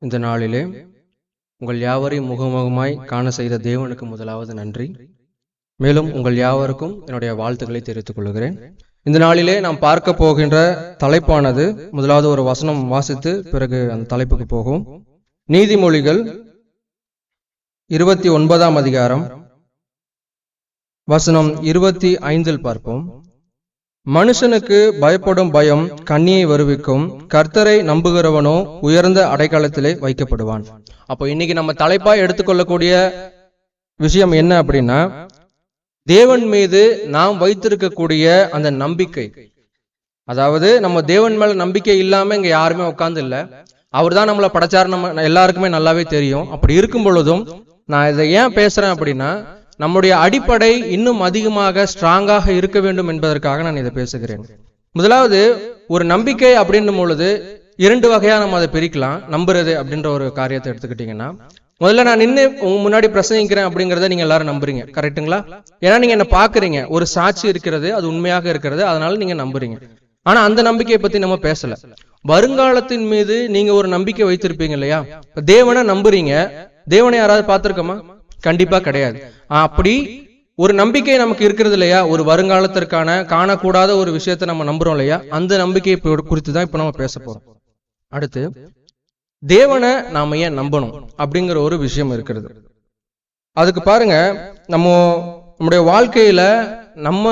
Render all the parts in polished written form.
இந்த நாளிலே உங்கள் யாவரையும் முகமுகமாய் காண செய்த தேவனுக்கு முதலாவது நன்றி. மேலும் உங்கள் யாவருக்கும் என்னுடைய வாழ்த்துக்களை தெரிவித்துக் கொள்கிறேன். இந்த நாளிலே நாம் பார்க்க போகின்ற தலைப்பானது, முதலாவது ஒரு வசனம் வாசித்து பிறகு அந்த தலைப்புக்கு போகும். நீதிமொழிகள் 29ஆம் அதிகாரம் வசனம் 25 பார்ப்போம். மனுஷனுக்கு பயப்படும் பயம் கண்ணியை வருவிக்கும், கர்த்தரை நம்புகிறவனோ உயர்ந்த அடைக்கலத்திலே வைக்கப்படுவான். அப்போ இன்னைக்கு நம்ம தலைப்பாய் எடுத்துக்கொள்ளக்கூடிய விஷயம் என்ன அப்படின்னா, தேவன் மீது நாம் வைத்திருக்கக்கூடிய அந்த நம்பிக்கை. அதாவது நம்ம தேவன் மேல நம்பிக்கை இல்லாம இங்க யாருமே உட்கார்ந்து இல்ல. அவர் தான் நம்மளை படைச்சார், நம்ம எல்லாருக்குமே நல்லாவே தெரியும். அப்படி இருக்கும் பொழுதும் நான் இதை ஏன் பேசுறேன் அப்படின்னா, நம்முடைய அடிப்படை இன்னும் அதிகமாக ஸ்ட்ராங்காக இருக்க வேண்டும் என்பதற்காக நான் இதை பேசுகிறேன். முதலாவது, ஒரு நம்பிக்கை அப்படின்னும் பொழுது 2 வகையா நம்ம அதை பிரிக்கலாம். நம்புறது அப்படின்ற ஒரு காரியத்தை எடுத்துக்கிட்டீங்கன்னா, முதல்ல நான் நின்று உங்க முன்னாடி பிரசங்கிக்கிறேன் அப்படிங்கறத நீங்க எல்லாரும் நம்புறீங்க, கரெக்டுங்களா? ஏன்னா நீங்க என்ன பாக்குறீங்க, ஒரு சாட்சி இருக்கிறது, அது உண்மையாக இருக்கிறது, அதனால நீங்க நம்புறீங்க. ஆனா அந்த நம்பிக்கையை பத்தி நம்ம பேசல. வருங்காலத்தின் மீது நீங்க ஒரு நம்பிக்கை வைத்திருப்பீங்க இல்லையா? தேவனை நம்புறீங்க, தேவனை யாராவது பார்த்திருக்கோமா? கண்டிப்பா கிடையாது. அப்படி ஒரு நம்பிக்கை நமக்கு இருக்கிறது இல்லையா? ஒரு வருங்காலத்திற்கான காணக்கூடாத ஒரு விஷயத்தை நம்ம நம்புறோம் இல்லையா? அந்த நம்பிக்கையை குறித்து தான் இப்ப நம்ம பேச போறோம். அடுத்து, தேவனை நாம ஏன் நம்பணும் அப்படிங்கிற ஒரு விஷயம் இருக்கிறது. அதுக்கு பாருங்க, நம்முடைய வாழ்க்கையில நம்ம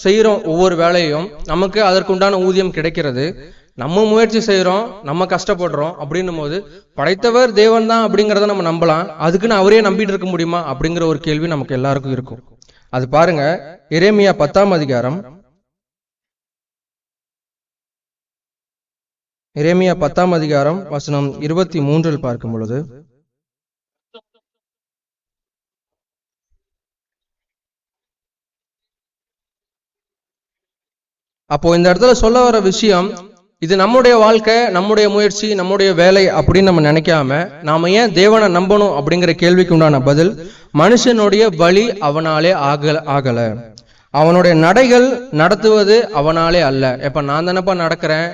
செய்யறோம் ஒவ்வொரு வேலையும், நமக்கு அதற்குண்டான ஊதியம் கிடைக்கிறது, நம்ம முயற்சி செய்யறோம், நம்ம கஷ்டப்படுறோம். அப்படின்னும் போது படைத்தவர் தேவன் தான் அப்படிங்கிறத நம்ம நம்பலாம். அதுக்குன்னு அவரே நம்பிட்டு இருக்க முடியுமா அப்படிங்கிற ஒரு கேள்வி நமக்கு எல்லாருக்கும் இருக்கும். அது பாருங்க, எரேமியா 10ஆம் அதிகாரம், எரேமியா 10ஆம் அதிகாரம் வசனம் 23 பார்க்கும் பொழுது, அப்போ இந்த இடத்துல சொல்ல வர விஷயம், இது நம்முடைய வாழ்க்கை, நம்முடைய முயற்சி, நம்முடைய வேலை அப்படின்னு நம்ம நினைக்காம, நாம ஏன் தேவனை நம்பணும் அப்படிங்கிற கேள்விக்கு உண்டான பதில், மனுஷனுடைய வழி அவனாலே ஆகல, அவனுடைய நடைகள் நடத்துவது அவனாலே அல்ல. இப்ப நான் தானப்பா நடக்கிறேன்,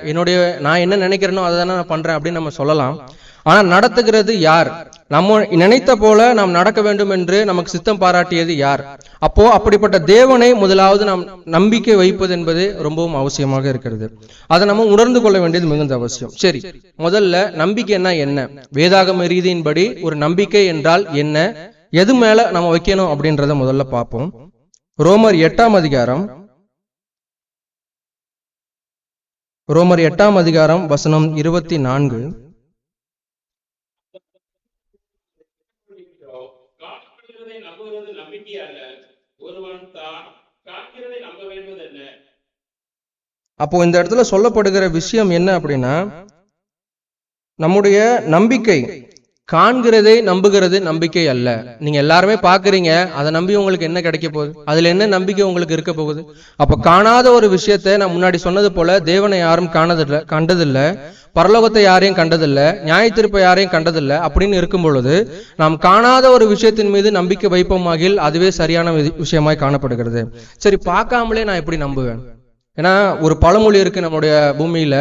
நான் என்ன நினைக்கிறேனோ அதை தானே நான் பண்றேன் அப்படின்னு நம்ம சொல்லலாம். ஆனா நடத்துகிறது யார்? நம்ம நினைத்த போல நாம் நடக்க வேண்டும் என்று நமக்கு சித்தம் பாராட்டியது யார்? அப்போ அப்படிப்பட்ட தேவனை முதலாவது நாம் நம்பிக்கை வைப்பது என்பது ரொம்பவும் அவசியமாக இருக்கிறது. அதை நம்ம உணர்ந்து கொள்ள வேண்டியது மிகுந்த அவசியம். சரி, முதல்ல நம்பிக்கைன்னா என்ன? வேதாகம ரீதியின்படி ஒரு நம்பிக்கை என்றால் என்ன, எது மேல நம்ம வைக்கணும் அப்படின்றத முதல்ல பார்ப்போம். ரோமர் 8ஆம் அதிகாரம் வசனம் 24, அப்போ இந்த இடத்துல சொல்லப்படுகிற விஷயம் என்ன அப்படின்னா, நம்முடைய நம்பிக்கை காண்கிறதை நம்புகிறது நம்பிக்கை அல்ல. நீங்க எல்லாருமே பாக்குறீங்க, அதை நம்பி உங்களுக்கு என்ன கிடைக்க போகுது? அதுல என்ன நம்பிக்கை உங்களுக்கு இருக்க போகுது? அப்ப காணாத ஒரு விஷயத்தை, நான் முன்னாடி சொன்னது போல, தேவனை யாரும் கண்டதில்லை, பரலோகத்தை யாரையும் கண்டதில்லை, நியாயத்தீர்ப்பை யாரையும் கண்டதில்லை அப்படின்னு இருக்கும் பொழுது, நாம் காணாத ஒரு விஷயத்தின் மீது நம்பிக்கை வைப்போமாகில் அதுவே சரியான விஷயமாய் காணப்படுகிறது. சரி, பார்க்காமலே நான் எப்படி நம்புவேன்? ஏன்னா ஒரு பழமொழி இருக்கு நம்முடைய பூமியில,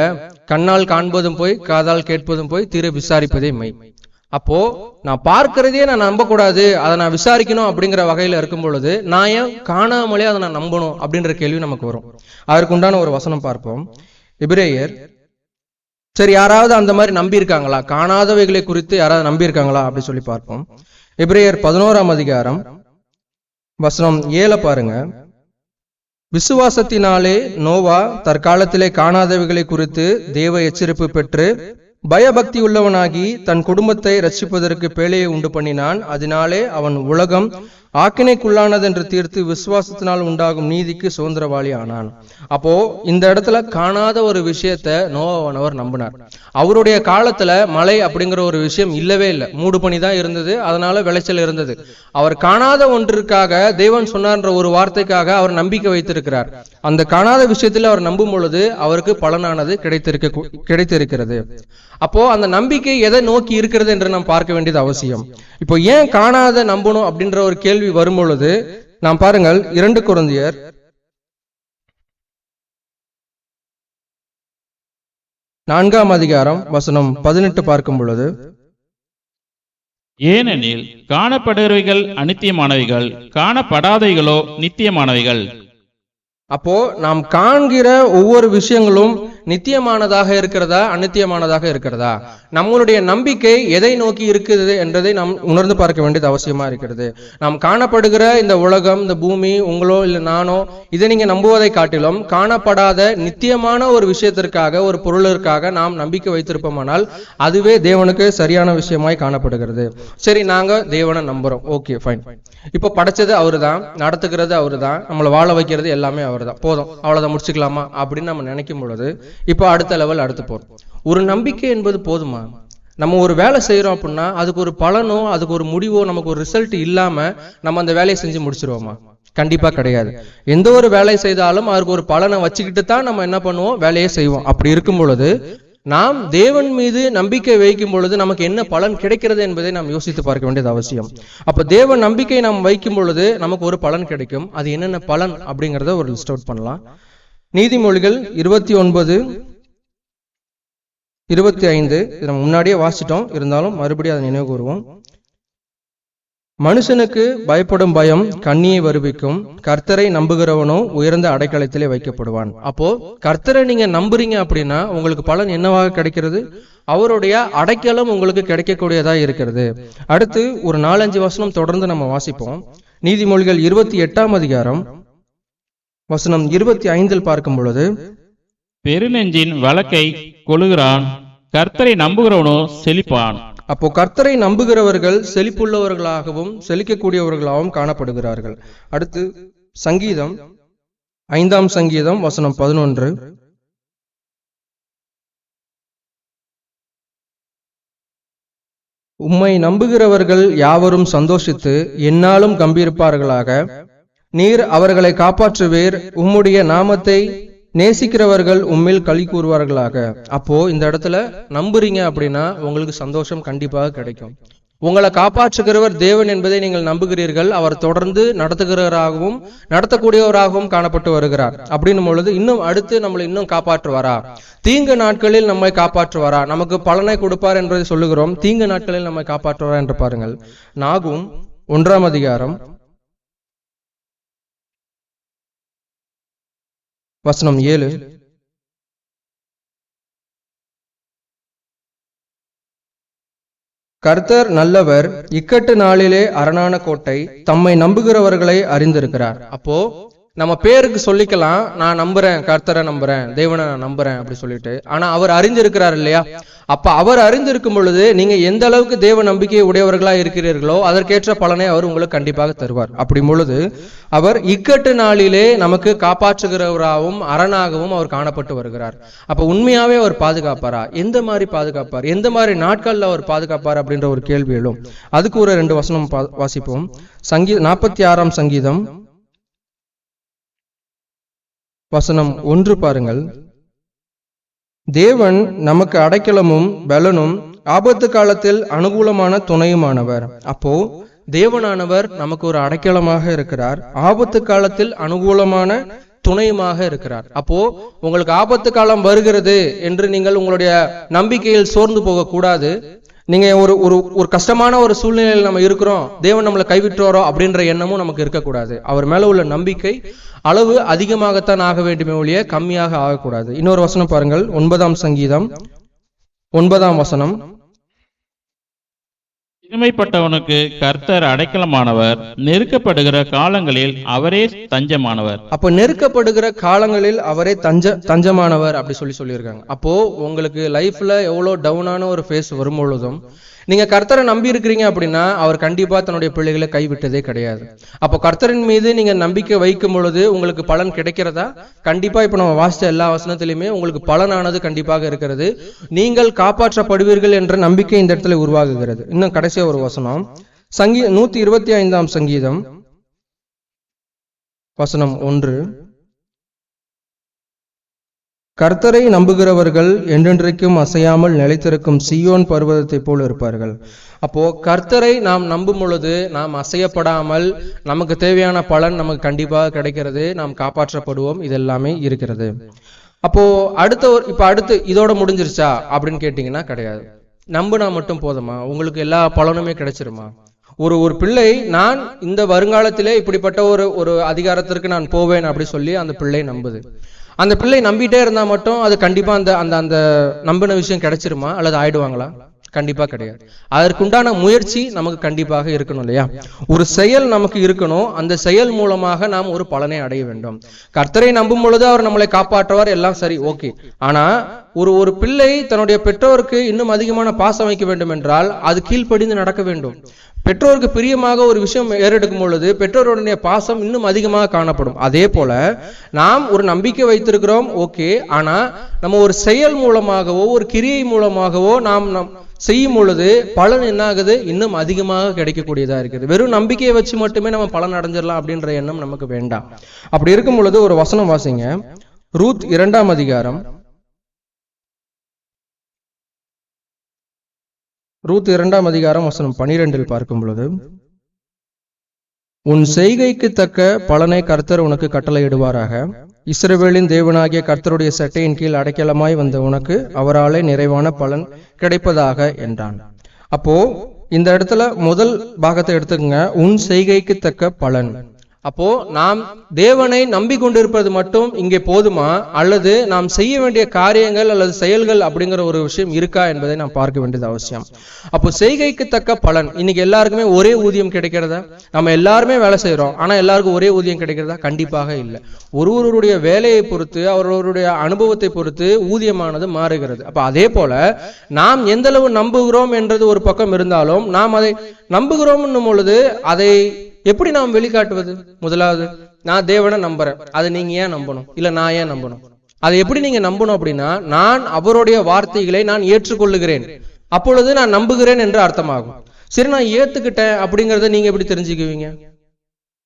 கண்ணால் காண்பதும் போய், காதால் கேட்பதும் போய், தீர விசாரிப்பதே மெய். அப்போ நான் பார்க்கிறதே நான் நம்ப கூடாது, அதை நான் விசாரிக்கணும் அப்படிங்கிற வகையில இருக்கும் பொழுது, நான் ஏன் காணாமலே அதை நான் நம்பணும் அப்படின்ற கேள்வி நமக்கு வரும். அதற்கு உண்டான ஒரு வசனம் பார்ப்போம். எபிரேயர், சரி யாராவது அந்த மாதிரி நம்பி இருக்காங்களா? காணாதவைகளை குறித்து யாராவது நம்பி இருக்காங்களா அப்படி சொல்லி பார்ப்போம். எபிரேயர் 11ஆம் அதிகாரம் வசனம் 7 பாருங்க. விசுவாசத்தினாலே நோவா தற்காலத்திலே காணாதவைகளை குறித்து தேவ எச்சரிப்பு பெற்று பயபக்தி உள்ளவனாகி தன் குடும்பத்தை ரட்சிப்பதற்கு பேழையை உண்டு பண்ணினான். அதனாலே அவன் உலகம் ஆக்கினைக்குள்ளானது என்று தீர்த்து விசுவாசத்தினால் உண்டாகும் நீதிக்கு சுதந்திரவாளி ஆனான். அப்போ இந்த இடத்துல காணாத ஒரு விஷயத்த நோவானவர் நம்பினார். அவருடைய காலத்துல மழை அப்படிங்கிற ஒரு விஷயம் இல்லவே இல்லை, மூடு பனி தான் இருந்தது, அதனால விளைச்சல் இருந்தது. அவர் காணாத ஒன்றிற்காக, தேவன் சொன்னார்ன்ற ஒரு வார்த்தைக்காக அவர் நம்பிக்கை வைத்திருக்கிறார். அந்த காணாத விஷயத்துல அவர் நம்பும் பொழுது அவருக்கு பலனானது கிடைத்திருக்கிறது. அப்போ அந்த நம்பிக்கை எதை நோக்கி இருக்கிறது என்று நாம் பார்க்க வேண்டியது அவசியம். இப்போ ஏன் காணாத நம்பணும் அப்படின்ற ஒரு கேள்வி வரும் பொழுது, நாம் பாருங்கள் 2 கொரிந்தியர் 4ஆம் அதிகாரம் வசனம் 18 பார்க்கும் பொழுது, ஏனெனில் காணப்படுகிறவைகள் அநித்தியமானவைகள், காணப்படாதவைகளோ நித்தியமானவைகள். அப்போ நாம் காண்கிற ஒவ்வொரு விஷயங்களும் நித்தியமானதாக இருக்கிறதா அநித்தியமானதாக இருக்கிறதா? நம்மளுடைய நம்பிக்கை எதை நோக்கி இருக்குது என்றதை நாம் உணர்ந்து பார்க்க வேண்டியது அவசியமா இருக்கிறது. நாம் காணப்படுகிற இந்த உலகம், இந்த பூமி, உங்களோ இல்லை நானோ, இதை நீங்க நம்புவதை காட்டிலும் காணப்படாத நித்தியமான ஒரு விஷயத்திற்காக, ஒரு பொருளிற்காக நாம் நம்பிக்கை வைத்திருப்போமானால் அதுவே தேவனுக்கு சரியான விஷயமாய் காணப்படுகிறது. சரி, நாங்க தேவனை நம்புறோம், ஓகே ஃபைன். இப்ப படைச்சது அவரு தான், நடத்துகிறது அவரு தான், நம்மளை வாழ வைக்கிறது எல்லாமே அவர் தான், போதும் அவ்வளவுதான் முடிச்சுக்கலாமா அப்படின்னு நம்ம நினைக்கும் பொழுது இப்போ அடுத்த லெவல் அடுத்து போறோம். ஒரு நம்பிக்கை என்பது போதுமா? நம்ம ஒரு வேலை செய்யறோம் அப்படின்னா அதுக்கு ஒரு பலனோ, அதுக்கு ஒரு முடிவோ, நமக்கு ஒரு ரிசல்ட் இல்லாம நம்ம அந்த வேலையை செஞ்சு முடிச்சிருவோமா? கண்டிப்பா கிடையாது. எந்த ஒரு வேலை செய்தாலும் அதுக்கு ஒரு பலனை வச்சுக்கிட்டு தான் நம்ம என்ன பண்ணுவோம், வேலையை செய்வோம். அப்படி இருக்கும் பொழுது நாம் தேவன் மீது நம்பிக்கை வைக்கும் பொழுது நமக்கு என்ன பலன் கிடைக்கிறது என்பதை நாம் யோசித்து பார்க்க வேண்டியது அவசியம். அப்ப தேவன் நம்பிக்கை நாம் வைக்கும் பொழுது நமக்கு ஒரு பலன் கிடைக்கும். அது என்னென்ன பலன் அப்படிங்கறத ஒரு லிஸ்ட் அவுட் பண்ணலாம். நீதிமொழிகள் 29:25 நம்ம முன்னாடியே வாசிட்டோம், இருந்தாலும் மறுபடியும் அதை நினைவு கூறுவோம். மனுஷனுக்கு பயப்படும் பயம் கண்ணியை வருவிக்கும், கர்த்தரை நம்புகிறவனோ உயர்ந்த அடைக்கலத்திலே வைக்கப்படுவான். அப்போ கர்த்தரை நீங்க நம்புறீங்க அப்படின்னா உங்களுக்கு பலன் என்னவாக கிடைக்கிறது? அவருடைய அடைக்கலம் உங்களுக்கு கிடைக்கக்கூடியதா இருக்கிறது. அடுத்து ஒரு 4-5 வசனம் தொடர்ந்து நம்ம வாசிப்போம். நீதிமொழிகள் 28 வசனம் 25 பார்க்கும் பொழுது, பெருநெஞ்சின் வழக்கை கொள்ளுகிறான், கர்த்தரை நம்புகிறவனோ செழிப்பான். அப்போ கர்த்தரை நம்புகிறவர்கள் செழிப்புள்ளவர்களாகவும் செழிக்கக்கூடியவர்களாகவும் காணப்படுகிறார்கள். அடுத்து சங்கீதம் 5 வசனம் 11, உம்மை நம்புகிறவர்கள் யாவரும் சந்தோஷித்து எந்நாளும் கம்பீரிப்பார்களாக, நீர் அவர்களை காப்பாற்றுவீர், உம்முடைய நாமத்தை நேசிக்கிறவர்கள் உம்மில் களி கூறுவார்களாக. அப்போ இந்த இடத்துல நம்புறீங்க அப்படின்னா உங்களுக்கு சந்தோஷம் கண்டிப்பாக கிடைக்கும். உங்களை காப்பாற்றுகிறவர் தேவன் என்பதை நீங்கள் நம்புகிறீர்கள். அவர் தொடர்ந்து நடத்துகிறவராகவும் நடத்தக்கூடியவராகவும் காணப்பட்டு வருகிறார். அப்படின்னும் பொழுது இன்னும் அடுத்து நம்மளை இன்னும் காப்பாற்றுவாரா? தீங்கு நாட்களில் நம்மை காப்பாற்றுவாரா? நமக்கு பலனை கொடுப்பார் என்பதை சொல்லுகிறோம். தீங்கு நாட்களில் நம்மை காப்பாற்றுவாரா என்று பாருங்கள். நாகும் 1 வசனம் 7, கர்த்தர் நல்லவர், இக்கட்டு நாளிலே அரணான கோட்டை, தம்மை நம்புகிறவர்களை அறிந்திருக்கிறார். அப்போ நம்ம பேருக்கு சொல்லிக்கலாம், நான் நம்புறேன், கர்த்தரை நம்புறேன், தேவனை நான் நம்புறேன் அப்படி சொல்லிட்டு. ஆனா அவர் அறிந்திருக்கிறார் இல்லையா? அப்ப அவர் அறிந்திருக்கும் பொழுது நீங்க எந்த அளவுக்கு தேவ நம்பிக்கை உடையவர்களா இருக்கிறீர்களோ அதற்கேற்ற பலனை அவர் உங்களுக்கு கண்டிப்பாக தருவார். அப்படி பொழுது அவர் இக்கட்டு நாளிலே நமக்கு காப்பாற்றுகிறவராகவும் அரணாகவும் அவர் காணப்பட்டு வருகிறார். அப்ப உண்மையாவே அவர் பாதுகாப்பாரா? எந்த மாதிரி பாதுகாப்பார்? எந்த மாதிரி நாட்கள்ல அவர் பாதுகாப்பார் அப்படின்ற ஒரு கேள்வி எழும். அதுக்கு ஒரு 2 வசனம் வாசிப்போம். 46 சங்கீதம் வசனம் 1 பாருங்கள். தேவன் நமக்கு அடைக்கலமும் பலனும் ஆபத்து காலத்தில் அனுகூலமான துணையுமானவர். அப்போ தேவனானவர் நமக்கு ஒரு அடைக்கலமாக இருக்கிறார், ஆபத்து காலத்தில் அனுகூலமான துணையுமாக இருக்கிறார். அப்போ உங்களுக்கு ஆபத்து காலம் வருகிறது என்று நீங்கள் உங்களுடைய நம்பிக்கையில் சோர்ந்து போக கூடாது. நீங்க ஒரு கஷ்டமான ஒரு சூழ்நிலையில் நம்ம இருக்கிறோம், தேவன் நம்மளை கைவிட்டுறோம் அப்படின்ற எண்ணமும் நமக்கு இருக்கக்கூடாது. அவர் மேல உள்ள நம்பிக்கை அளவு அதிகமாகத்தான் ஆக வேண்டுமே ஒழிய கம்மியாக ஆகக்கூடாது. இன்னொரு வசனம் பாருங்கள். 9 சங்கீதம் 9 வசனம், சிறுமைப்பட்டவனுக்கு கர்த்தர் அடைக்கலமானவர், நெருக்கப்படுகிற காலங்களில் அவரே தஞ்சமானவர். அப்போ நெருக்கப்படுகிற காலங்களில் அவரே தஞ்சமானவர் அப்படி சொல்லியிருக்காங்க. அப்போ உங்களுக்கு லைஃப்ல எவ்வளவு டவுனான ஒரு ஃபேஸ் வரும் பொழுதும் நீங்க கர்த்தரை நம்பி இருக்கிறீங்க அப்படின்னா அவர் கண்டிப்பா தன்னுடைய பிள்ளைகளை கைவிட்டதே கிடையாது. அப்போ கர்த்தரின் மீது நீங்க நம்பிக்கை வைக்கும் பொழுது உங்களுக்கு பலன் கிடைக்கிறதா? கண்டிப்பா. இப்ப நம்ம வாசிச்ச எல்லா வசனத்திலுமே உங்களுக்கு பலனானது கண்டிப்பாக இருக்கிறது. நீங்கள் காப்பாற்றப்படுவீர்கள் என்ற நம்பிக்கை இந்த இடத்துல உருவாகுகிறது. இன்னும் கடைசியா ஒரு வசனம், 125 சங்கீதம் வசனம் 1, கர்த்தரை நம்புகிறவர்கள் என்றென்றைக்கும் அசையாமல் நிலைத்திருக்கும் சீயோன் பர்வதத்தை போல் இருப்பார்கள். அப்போ கர்த்தரை நாம் நம்பும் பொழுது நாம் அசையப்படாமல் நமக்கு தேவையான பலன் நமக்கு கண்டிப்பாக கிடைக்கிறது, நாம் காப்பாற்றப்படுவோம், இதெல்லாமே இருக்கிறது. அப்போ அடுத்து இதோட முடிஞ்சிருச்சா அப்படின்னு கேட்டீங்கன்னா கிடையாது. நம்பினா மட்டும் போதுமா? உங்களுக்கு எல்லா பலனுமே கிடைச்சிருமா? ஒரு பிள்ளை நான் இந்த வருங்காலத்திலே இப்படிப்பட்ட ஒரு அதிகாரத்திற்கு நான் போவேன் அப்படி சொல்லி அந்த பிள்ளை நம்புது. அந்த பிள்ளை நம்பிட்டே இருந்தா மட்டும் அது கண்டிப்பா அந்த அந்த அந்த நம்பின விஷயம் கிடைச்சிருமா அல்லது ஆயிடுவாங்களா? கண்டிப்பா கிடையாது. அதற்குண்டான முயற்சி நமக்கு கண்டிப்பாக இருக்கணும் இல்லையா? ஒரு செயல் நமக்கு இருக்கணும். அந்த செயல் மூலமாக நாம் ஒரு பலனை அடைய வேண்டும். கர்த்தரை நம்பும் பொழுது அவர் நம்மளை காப்பாற்றுவார், எல்லாம் சரி, ஓகே. ஆனா ஒரு பிள்ளை தன்னுடைய பெற்றோருக்கு இன்னும் அதிகமான பாசம் வைக்க வேண்டும் என்றால் அது கீழ்ப்படிந்து நடக்க வேண்டும். பெற்றோருக்கு பிரியமாக ஒரு விஷயம் ஏறெடுக்கும் பொழுது பெற்றோருடைய பாசம் இன்னும் அதிகமாக காணப்படும். அதே போல நாம் ஒரு நம்பிக்கை வைத்திருக்கிறோம், ஓகே. ஆனா நம்ம ஒரு செயல் மூலமாகவோ ஒரு கிரியை மூலமாகவோ நாம் செய்யும் பொழுது பலன் என்ன ஆகுது? இன்னும் அதிகமாக கிடைக்கக்கூடியதா இருக்குது. வெறும் நம்பிக்கையை வச்சு மட்டுமே நம்ம பலன் அடைஞ்சிடலாம் அப்படின்ற எண்ணம் நமக்கு வேண்டாம். அப்படி இருக்கும் பொழுது ஒரு வசனம் வாசிங்க. ரூத் 2ஆம் அதிகாரம், ரூத் 2ஆம் அதிகாரம் வசனம் 12 பார்க்கும் பொழுது, உன் செய்கைக்கு தக்க பலனை கர்த்தர் உனக்கு கட்டளையிடுவாராக. இஸ்ரவேலின் தேவனாகிய கர்த்தருடைய சட்டையின் கீழ் அடைக்கலமாய் வந்த உனக்கு அவராலே நிறைவான பலன் கிடைப்பதாக என்றான். அப்போ இந்த இடத்துல முதல் பாகத்தை எடுத்துக்கங்க, உன் செய்கைக்கு தக்க பலன். அப்போ நாம் தேவனை நம்பிக்கொண்டிருப்பது மட்டும் இங்கே போதுமா அல்லது நாம் செய்ய வேண்டிய காரியங்கள் அல்லது செயல்கள் அப்படிங்கிற ஒரு விஷயம் இருக்கா என்பதை நாம் பார்க்க வேண்டியது அவசியம். அப்போ செய்கைக்கு தக்க பலன். இன்னைக்கு எல்லாருக்குமே ஒரே ஊதியம் கிடைக்கிறதா? நம்ம எல்லாருமே வேலை செய்யறோம், ஆனா எல்லாருக்கும் ஒரே ஊதியம் கிடைக்கிறதா? கண்டிப்பாக இல்லை. ஒருவருடைய வேலையை பொறுத்து அவர்களுடைய அனுபவத்தை பொறுத்து ஊதியமானது மாறுகிறது. அப்ப அதே போல நாம் எந்த அளவு நம்புகிறோம் என்றது ஒரு பக்கம் இருந்தாலும் நாம் அதை நம்புகிறோம் பொழுது அதை எப்படி நாம் வெளிக்காட்டுவது? முதலாவது, நான் தேவனை நம்புறேன், அதை நீங்க ஏன் நம்பணும்? இல்ல நான் ஏன் நம்பணும்? அதை எப்படி நீங்க நம்பணும் அப்படின்னா, நான் அவருடைய வார்த்தைகளை நான் ஏற்றுக்கொள்ளுகிறேன், அப்பொழுது நான் நம்புகிறேன் என்று அர்த்தமாகும். சரி, நான் ஏத்துக்கிட்டேன் அப்படிங்கறத நீங்க எப்படி தெரிஞ்சுக்குவீங்க?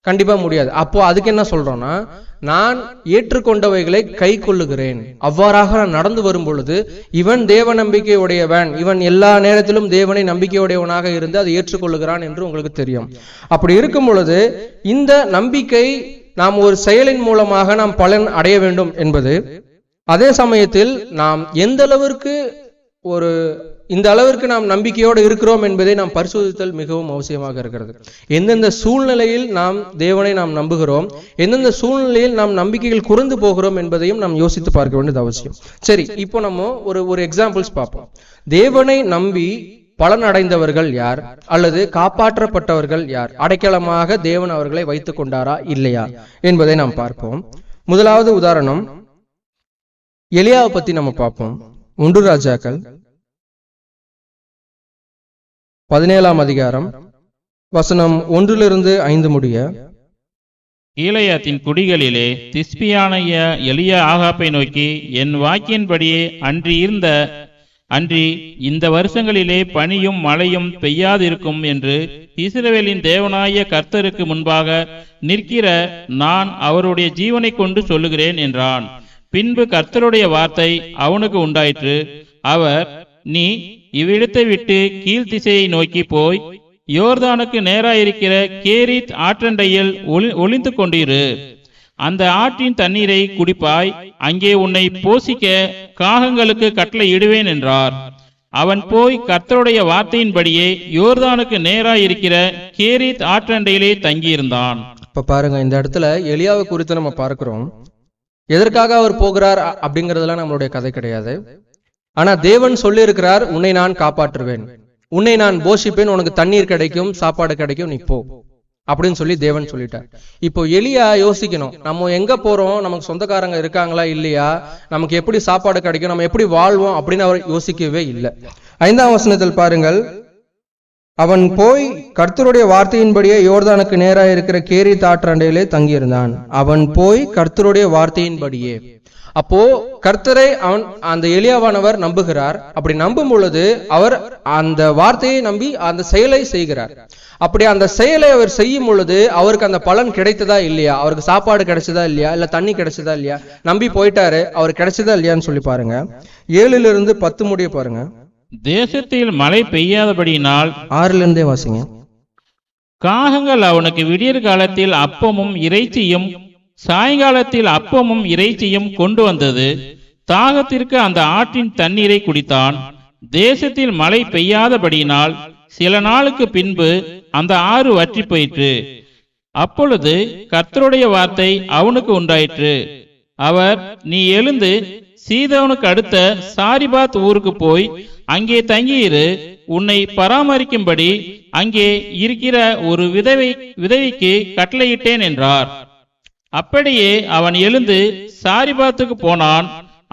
கண்டிப்பா முடியாது. அப்போ அதுக்கு என்ன சொல்றோம்னா, நான் ஏற்றுக்கொண்டவைகளை கை கொள்ளுகிறேன், அவ்வாறாக நான் நடந்து வரும் பொழுது இவன் தேவ நம்பிக்கையுடையவன், இவன் எல்லா நேரத்திலும் தேவனை நம்பிக்கையுடையவனாக இருந்து அதை ஏற்றுக்கொள்ளுகிறான் என்று உங்களுக்கு தெரியும். அப்படி இருக்கும் பொழுது இந்த நம்பிக்கை நாம் ஒரு செயலின் மூலமாக நாம் பலன் அடைய வேண்டும் என்பது, அதே சமயத்தில் நாம் எந்த அளவிற்கு இந்த அளவிற்கு நாம் நம்பிக்கையோடு இருக்கிறோம் என்பதை நாம் பரிசோதித்தல் மிகவும் அவசியமாக இருக்கிறது. எந்தெந்த சூழ்நிலையில் நாம் தேவனை நாம் நம்புகிறோம், எந்தெந்த சூழ்நிலையில் நாம் நம்பிக்கைகள் குறைந்து போகிறோம் என்பதையும் நாம் யோசித்து பார்க்க வேண்டியது அவசியம். சரி, இப்போ நம்ம ஒரு எக்ஸாம்பிள்ஸ் பார்ப்போம். தேவனை நம்பி பலன் அடைந்தவர்கள் யார் அல்லது காப்பாற்றப்பட்டவர்கள் யார்? அடைக்கலமாக தேவன் அவர்களை வைத்துக் கொண்டாரா இல்லையா என்பதை நாம் பார்ப்போம். முதலாவது உதாரணம் எலியாவை பத்தி நம்ம பார்ப்போம். 1 ராஜாக்கள் 17ஆம் அதிகாரம் வசனம் 1-5 முடிய. கீலேயாத்தின் குடிகளிலே திஸ்பியானைய எலியா ஆகாப்பை நோக்கி, என் வாக்கின்படியே அன்றி இந்த வருஷங்களிலே பனியும் மழையும் பெய்யாதிருக்கும் என்று இஸ்ரவேலின் தேவனாய கர்த்தருக்கு முன்பாக நிற்கிற நான் அவருடைய ஜீவனை கொண்டு சொல்லுகிறேன் என்றான். பின்பு கர்த்தருடைய வார்த்தை அவனுக்கு உண்டாயிற்று. அவர், நீ இவ்விடத்தை விட்டு கீழ்த்திசையை நோக்கி போய் யோர்தானுக்கு நேராயிருக்கிற கேரித் ஆற்றண்டையில் ஒளிந்து கொண்டிரு. அந்த ஆற்றின் தண்ணீரை குடிப்பாய். அங்கே உன்னை போசிக்க காகங்களுக்கு கட்டளை இடுவேன் என்றார். அவன் போய் கர்த்தருடைய வார்த்தையின்படியே யோர்தானுக்கு நேராயிருக்கிற கேரித் ஆற்றண்டையிலே தங்கியிருந்தான். இப்ப பாருங்க, இந்த இடத்துல எலியாவை குறித்து நம்ம பார்க்கிறோம். எதற்காக அவர் போகிறார் அப்படிங்கறதெல்லாம் நம்மளுடைய கதை கிடையாது. ஆனா தேவன் சொல்லி இருக்கிறார், உன்னை நான் காப்பாற்றுவேன், உன்னை நான் போஷிப்பேன், உனக்கு தண்ணீர் கிடைக்கும், சாப்பாடு கிடைக்கும், நீ போ அப்படின்னு சொல்லி தேவன் சொல்லிட்டார். இப்போ எலியா யோசிக்கணும், நம்ம எங்க போறோம், நமக்கு சொந்தக்காரங்க இருக்காங்களா இல்லையா, நமக்கு எப்படி சாப்பாடு கிடைக்கும், நம்ம எப்படி வாழ்வோம் அப்படின்னு அவர் யோசிக்கவே இல்லை. 5ஆம் வசனத்தில் பாருங்கள், அவன் போய் கர்த்தருடைய வார்த்தையின்படியே யோர்தானுக்கு நேராக இருக்கிற கேரித் ஆற்றண்டையிலே தங்கியிருந்தான். அவன் போய் கர்த்தருடைய வார்த்தையின்படியே. அப்போ கர்த்தரை அந்த எலியாவானவர் நம்புகிறார். அப்படி நம்பும் பொழுது அவர் அந்த வார்த்தையை நம்பி அந்த செயலை செய்கிறார். அப்படி அந்த செயலை அவர் செய்யும் பொழுது அவருக்கு அந்த பலன் கிடைத்ததா இல்லையா, அவருக்கு சாப்பாடு கிடைச்சதா இல்லையா, இல்ல தண்ணி கிடைச்சதா இல்லையா, நம்பி போயிட்டாரு, அவர் கிடைச்சதா இல்லையான்னு சொல்லி பாருங்க. 7-10 முடிய பாருங்க. தேசத்தில் மழை பெய்யாதபடியினால் 6 வாசிங்க. காகங்கள் அவனுக்கு விடியற் காலத்தில் அப்பமும் இறைச்சியும் சாயங்காலத்தில் அப்பமும் இறைச்சியும் கொண்டு வந்தது. தாகத்திற்கு அந்த ஆற்றின் தண்ணீரை குடித்தான். தேசத்தில் மழை பெய்யாதபடியினால் சில நாளுக்கு பின்பு அந்த ஆறு வற்றி போயிற்று. அப்பொழுது கர்த்தருடைய வார்த்தை அவனுக்கு உண்டாயிற்று. அவர், நீ எழுந்து சீதோனுக்கு அடுத்த சாரிபாத் ஊருக்கு போய் அங்கே தங்கியிரு, உன்னை பராமரிக்கும்படி அங்கே இருக்கிற ஒரு விதவிக்கு கட்டளையிட்டேன் என்றார். அப்படியே அவன் எழுந்து சாரிபாத்துக்கு போனான்.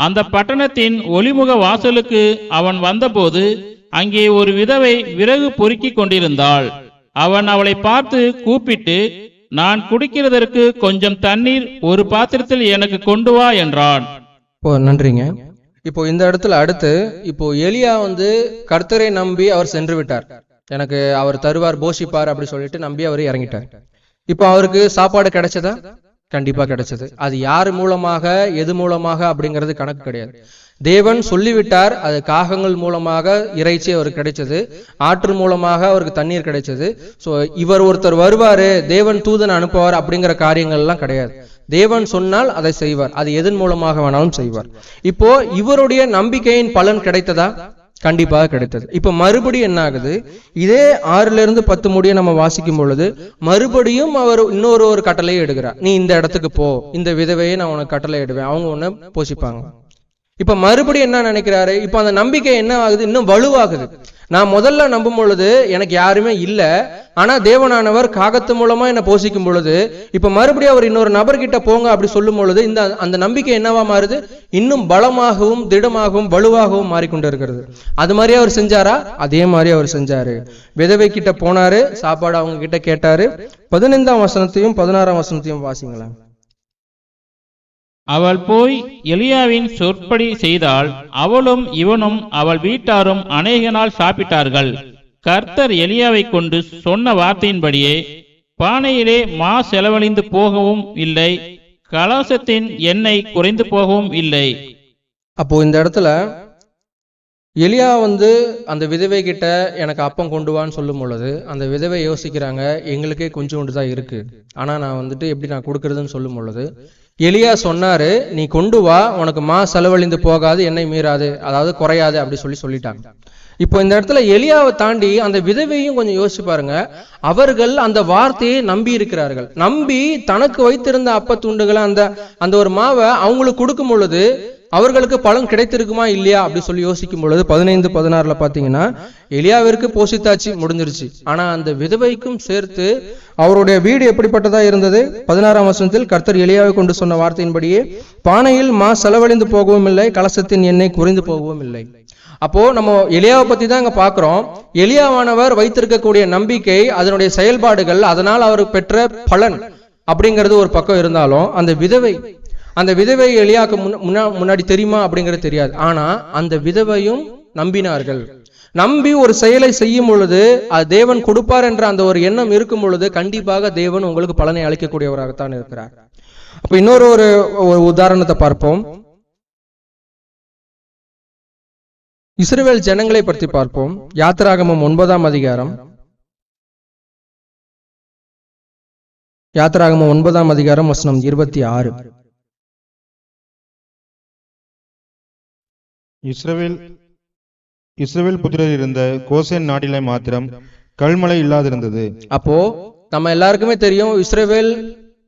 அந்த பட்டணத்தின் ஒளிமுக வாசலுக்கு அவன் வந்தபோது அங்கே ஒரு விதவை விறகு பொறுக்கி கொண்டிருந்தாள். அவன் அவளை பார்த்து கூப்பிட்டு, நான் குடிக்கிறதற்கு கொஞ்சம் தண்ணீர் ஒரு பாத்திரத்தில் எனக்கு கொண்டு வா என்றான். நன்றிங்க. இப்போ இந்த இடத்துல அடுத்து இப்போ எலியா கர்த்தரை நம்பி அவர் சென்று விட்டார். எனக்கு அவர் தருவார், போஷிப்பார் அப்படி சொல்லிட்டு நம்பி அவர் இறங்கிட்டார். இப்போ அவருக்கு சாப்பாடு கிடைச்சதா? கண்டிப்பா கிடைச்சது. அது யார் மூலமாக, எது மூலமாக அப்படிங்கிறது கணக்கு கிடையாது. தேவன் சொல்லிவிட்டார். அது காகங்கள் மூலமாக இறைச்சி அவருக்கு கிடைச்சது, ஆற்று மூலமாக அவருக்கு தண்ணீர் கிடைச்சது. சோ இவர் ஒருத்தர் வருவாரு, தேவன் தூதன் அனுப்புவார் அப்படிங்கிற காரியங்கள் எல்லாம் கிடையாது. தேவன் சொன்னால் அதை செய்வார். அது எதன் மூலமாக வேணாலும் செய்வார். இப்போ இவருடைய நம்பிக்கையின் பலன் கிடைத்ததா? கண்டிப்பாக கிடைத்தது. இப்ப மறுபடியும் என்ன ஆகுது? இதே 6-10 முடிய நம்ம வாசிக்கும் பொழுது மறுபடியும் அவர் இன்னொரு கட்டளையை எடுக்கிறார். நீ இந்த இடத்துக்கு போ, இந்த விதவையை நான் உனக்கு கட்டளை இடுவேன், அவங்க உன்னை போஷிப்பாங்க. இப்ப மறுபடியும் என்ன நினைக்கிறாரு? இப்ப அந்த நம்பிக்கை என்ன ஆகுது? இன்னும் வலுவாகுது. நான் முதல்ல நம்பும் பொழுது எனக்கு யாருமே இல்ல, ஆனா தேவனானவர் காகத்து மூலமா என்ன போஷிக்கும் பொழுது இப்ப மறுபடியும் அவர் இன்னொரு நபர்கிட்ட போங்க அப்படி சொல்லும் பொழுது அந்த நம்பிக்கை என்னவா மாறுது? இன்னும் பலமாகவும் திடமாகவும் வலுவாகவும் மாறிக்கொண்டு இருக்கிறது. அது மாதிரி அவர் செஞ்சாரா? அதே மாதிரி அவர் செஞ்சாரு. விதவை கிட்ட போனாரு, சாப்பாடு அவங்க கிட்ட கேட்டாரு. 15ஆம் வசனத்தையும் 16ஆம் வசனத்தையும் வாசிங்களேன். அவள் போய் எலியாவின் சொற்படி செய்தாள். அவளும் இவனும் அவள் வீட்டாரும் அநேக நாள் சாப்பிட்டார்கள். கர்த்தர் எலியாவை கொண்டு சொன்ன வார்த்தையின்படியே பானையிலே மா செலவழிந்து போகவும் இல்லை, கலசத்தின் எண்ணெய் குறைந்து போகவும் இல்லை. அப்போ இந்த இடத்துல எலியா அந்த விதவை கிட்ட எனக்கு அப்பம் கொண்டு வான்னு சொல்லும் பொழுது அந்த விதவை யோசிக்கிறாங்க, எங்களுக்கே கொஞ்சோண்டு தான் இருக்கு, ஆனா நான் எப்படி நான் கொடுக்கறதுன்னு சொல்லும் பொழுது எலியா சொன்னாரு, நீ கொண்டு வா, உனக்கு மா செலவழிந்து போகாது, எண்ணெய் மீறாது, அதாவது குறையாது அப்படி சொல்லிட்டாங்க. இப்போ இந்த இடத்துல எலியாவை தாண்டி அந்த விதவையும் கொஞ்சம் யோசிச்சு பாருங்க. அவர்கள் அந்த வார்த்தையை நம்பி இருக்கிறார்கள். நம்பி தனக்கு வைத்திருந்த அப்பத்துண்டுகளை அந்த ஒரு மாவை அவங்களுக்கு கொடுக்கும் பொழுது அவர்களுக்கு பலன் கிடைத்திருக்குமா இல்லையா அப்படி சொல்லி யோசிக்கும் பொழுது 15-16 பாத்தீங்கன்னா எலியாவிற்கு போஷித்தாச்சு, முடிஞ்சிருச்சு. ஆனா அந்த விதவைக்கும் சேர்த்து அவருடைய வீடு எப்படிப்பட்டதா இருந்தது? 16ஆம் வசனத்தில் கர்த்தர் எலியாவை கொண்டு சொன்ன வார்த்தையின்படியே பானையில் மா செலவழிந்து போகவும் இல்லை, கலசத்தின் எண்ணெய் குறைந்து போகவும் இல்லை. அப்போ நம்ம எலியாவை பத்தி தான் இங்க பாக்குறோம். எலியாவானவர் வைத்திருக்கக்கூடிய நம்பிக்கை, அதனுடைய செயல்பாடுகள், அதனால் அவர் பெற்ற பலன் அப்படிங்கிறது ஒரு பக்கம் இருந்தாலும் அந்த விதவை எலியாவுக்கு முன்னாடி தெரியுமா அப்படிங்கிறது தெரியாது. ஆனா அந்த விதவையும் நம்பினார்கள். நம்பி ஒரு செயலை செய்யும் பொழுது அது தேவன் கொடுப்பார் என்ற அந்த ஒரு எண்ணம் இருக்கும் பொழுது கண்டிப்பாக தேவன் உங்களுக்கு பலனை அளிக்கக்கூடியவராகத்தான் இருக்கிறார். அப்ப இன்னொரு உதாரணத்தை பார்ப்போம். இஸ்ரவேல் ஜனங்களை பற்றி பார்ப்போம். யாத்திராகமம் 9ஆம் அதிகாரம். யாத்திராகமம் 9ஆம் அதிகாரம் வசனம் 26. இஸ்ரவேல் புத்திரர் இருந்த கோசேன் நாட்டிலே மாத்திரம் கல்மழை இல்லாதிருந்தது. அப்போ நம்ம எல்லாருக்குமே தெரியும், இஸ்ரவேல்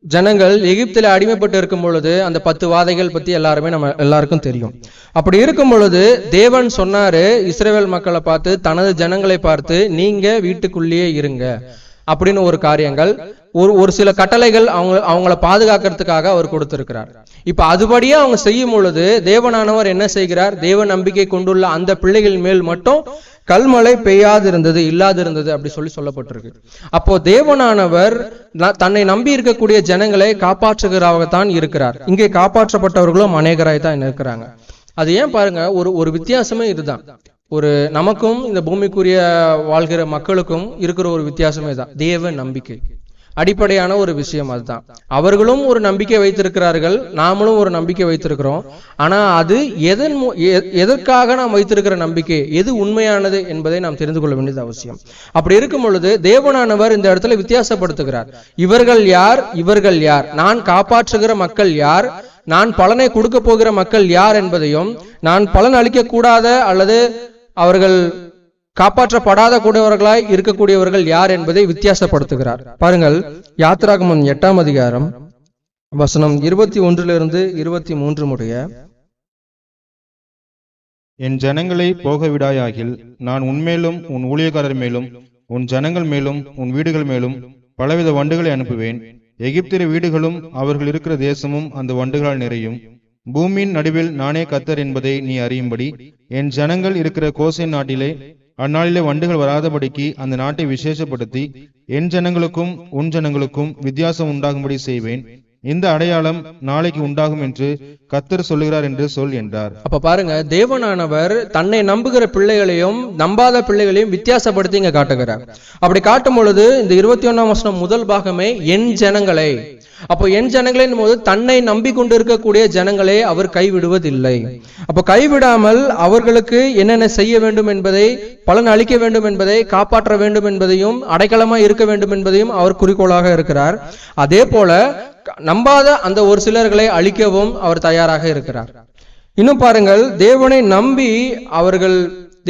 ஜனங்கள் எகிப்தில அடிமைப்பட்டு இருக்கும் பொழுது அந்த 10 வாதைகள் பத்தி நம்ம எல்லாருக்கும் தெரியும். அப்படி இருக்கும் பொழுது தேவன் சொன்னாரு இஸ்ரவேல் மக்களை பார்த்து, தனது ஜனங்களை பார்த்து, நீங்க வீட்டுக்குள்ளேயே இருங்க அப்படின்னு ஒரு காரியங்கள், ஒரு சில கட்டளைகள் அவங்கள பாதுகாக்கிறதுக்காக அவர் கொடுத்திருக்கிறார். இப்ப அதுபடியே அவங்க செய்யும் பொழுது தேவனானவர் என்ன செய்கிறார்? தேவ நம்பிக்கை கொண்டுள்ள அந்த பிள்ளைகள் மேல் மட்டும் கல்மழை பெய்யாதிருந்தது, இல்லாதிருந்தது அப்படி சொல்லப்பட்டிருக்கு. அப்போ தேவனானவர் தன்னை நம்பி இருக்கக்கூடிய ஜனங்களை காப்பாற்றுகிறவர்தான் இருக்கிறார். இங்கே காப்பாற்றப்பட்டவர்களும் அநேகராய் தான் இருக்கிறாங்க. அது ஏன் பாருங்க, ஒரு வித்தியாசமே இதுதான். நமக்கும் இந்த பூமிக்குரிய வாழ்கிற மக்களுக்கும் இருக்கிற ஒரு வித்தியாசமே தான், தேவ நம்பிக்கை. அடிப்படையான ஒரு விஷயம் அதுதான். அவர்களும் ஒரு நம்பிக்கை வைத்திருக்கிறார்கள், நாமளும் ஒரு நம்பிக்கை வைத்திருக்கிறோம். ஆனா அது எதற்காக நாம் வைத்திருக்கிற நம்பிக்கை, எது உண்மையானது என்பதை நாம் தெரிந்து கொள்ள வேண்டியது அவசியம். அப்படி இருக்கும் பொழுது தேவனானவர் இந்த இடத்துல வித்தியாசப்படுத்துகிறார். இவர்கள் யார், இவர்கள் யார், நான் காப்பாற்றுகிற மக்கள் யார், நான் பலனை கொடுக்க போகிற மக்கள் யார் என்பதையும், நான் பலன் அளிக்க கூடாத அல்லது அவர்கள் காப்பாற்றப்படாத கூடியவர்களாய் இருக்கக்கூடியவர்கள் யார் என்பதை வித்தியாசப்படுத்துகிறார். பாருங்கள், யாத்திராகமம் 8ஆம் அதிகாரம் வசனம் 21 23 முடிய. என் ஜனங்களை போக விடாயாகில் நான் உன்மேலும் உன் ஊழியக்காரர் மேலும் உன் ஜனங்கள் மேலும் உன் வீடுகள் மேலும் பலவித வண்டுகளை அனுப்புவேன். எகிப்திய வீடுகளும் அவர்கள் இருக்கிற தேசமும் அந்த வண்டுகளால் நிறையும். பூமியின் நடுவில் நானே கர்த்தர் என்பதை நீ அறியும்படி என் ஜனங்கள் இருக்கிற கோசேன் நாட்டிலே அந்நாளிலே வண்டுகள் வராதபடிக்கு அந்த நாட்டை விசேஷப்படுத்தி என் ஜனங்களுக்கும் உன் ஜனங்களுக்கும் வித்தியாசம் உண்டாகும்படி செய்வேன். இந்த அடையாளம் நாளைக்கு உண்டாகும் என்று கர்த்தர் சொல்லுகிறார் என்று சொல் என்றார். அப்ப பாருங்க, தேவனானவர் தன்னை நம்புகிற பிள்ளைகளையும் நம்பாத பிள்ளைகளையும் வித்தியாசப்படுத்தி இங்க காட்டுகிறார். அப்படி காட்டும் பொழுது இந்த 21ஆம் வசனம் முதல் பாகமே என் ஜனங்களை. அப்போ என் ஜனங்களின் போது தன்னை நம்பிக்கொண்டு இருக்கக்கூடிய ஜனங்களை அவர் கைவிடுவதில்லை. அப்போ கைவிடாமல் அவர்களுக்கு என்னென்ன செய்ய வேண்டும் என்பதை, பலன் அளிக்க வேண்டும் என்பதை, காப்பாற்ற வேண்டும் என்பதையும், அடைக்கலமாய் இருக்க வேண்டும் என்பதையும் அவர் குறிக்கோளாக இருக்கிறார். அதே போல நம்பாத அந்த ஒரு சிலர்களை அழிக்கவும் அவர் தயாராக இருக்கிறார். இன்னும் பாருங்கள், தேவனை நம்பி அவர்கள்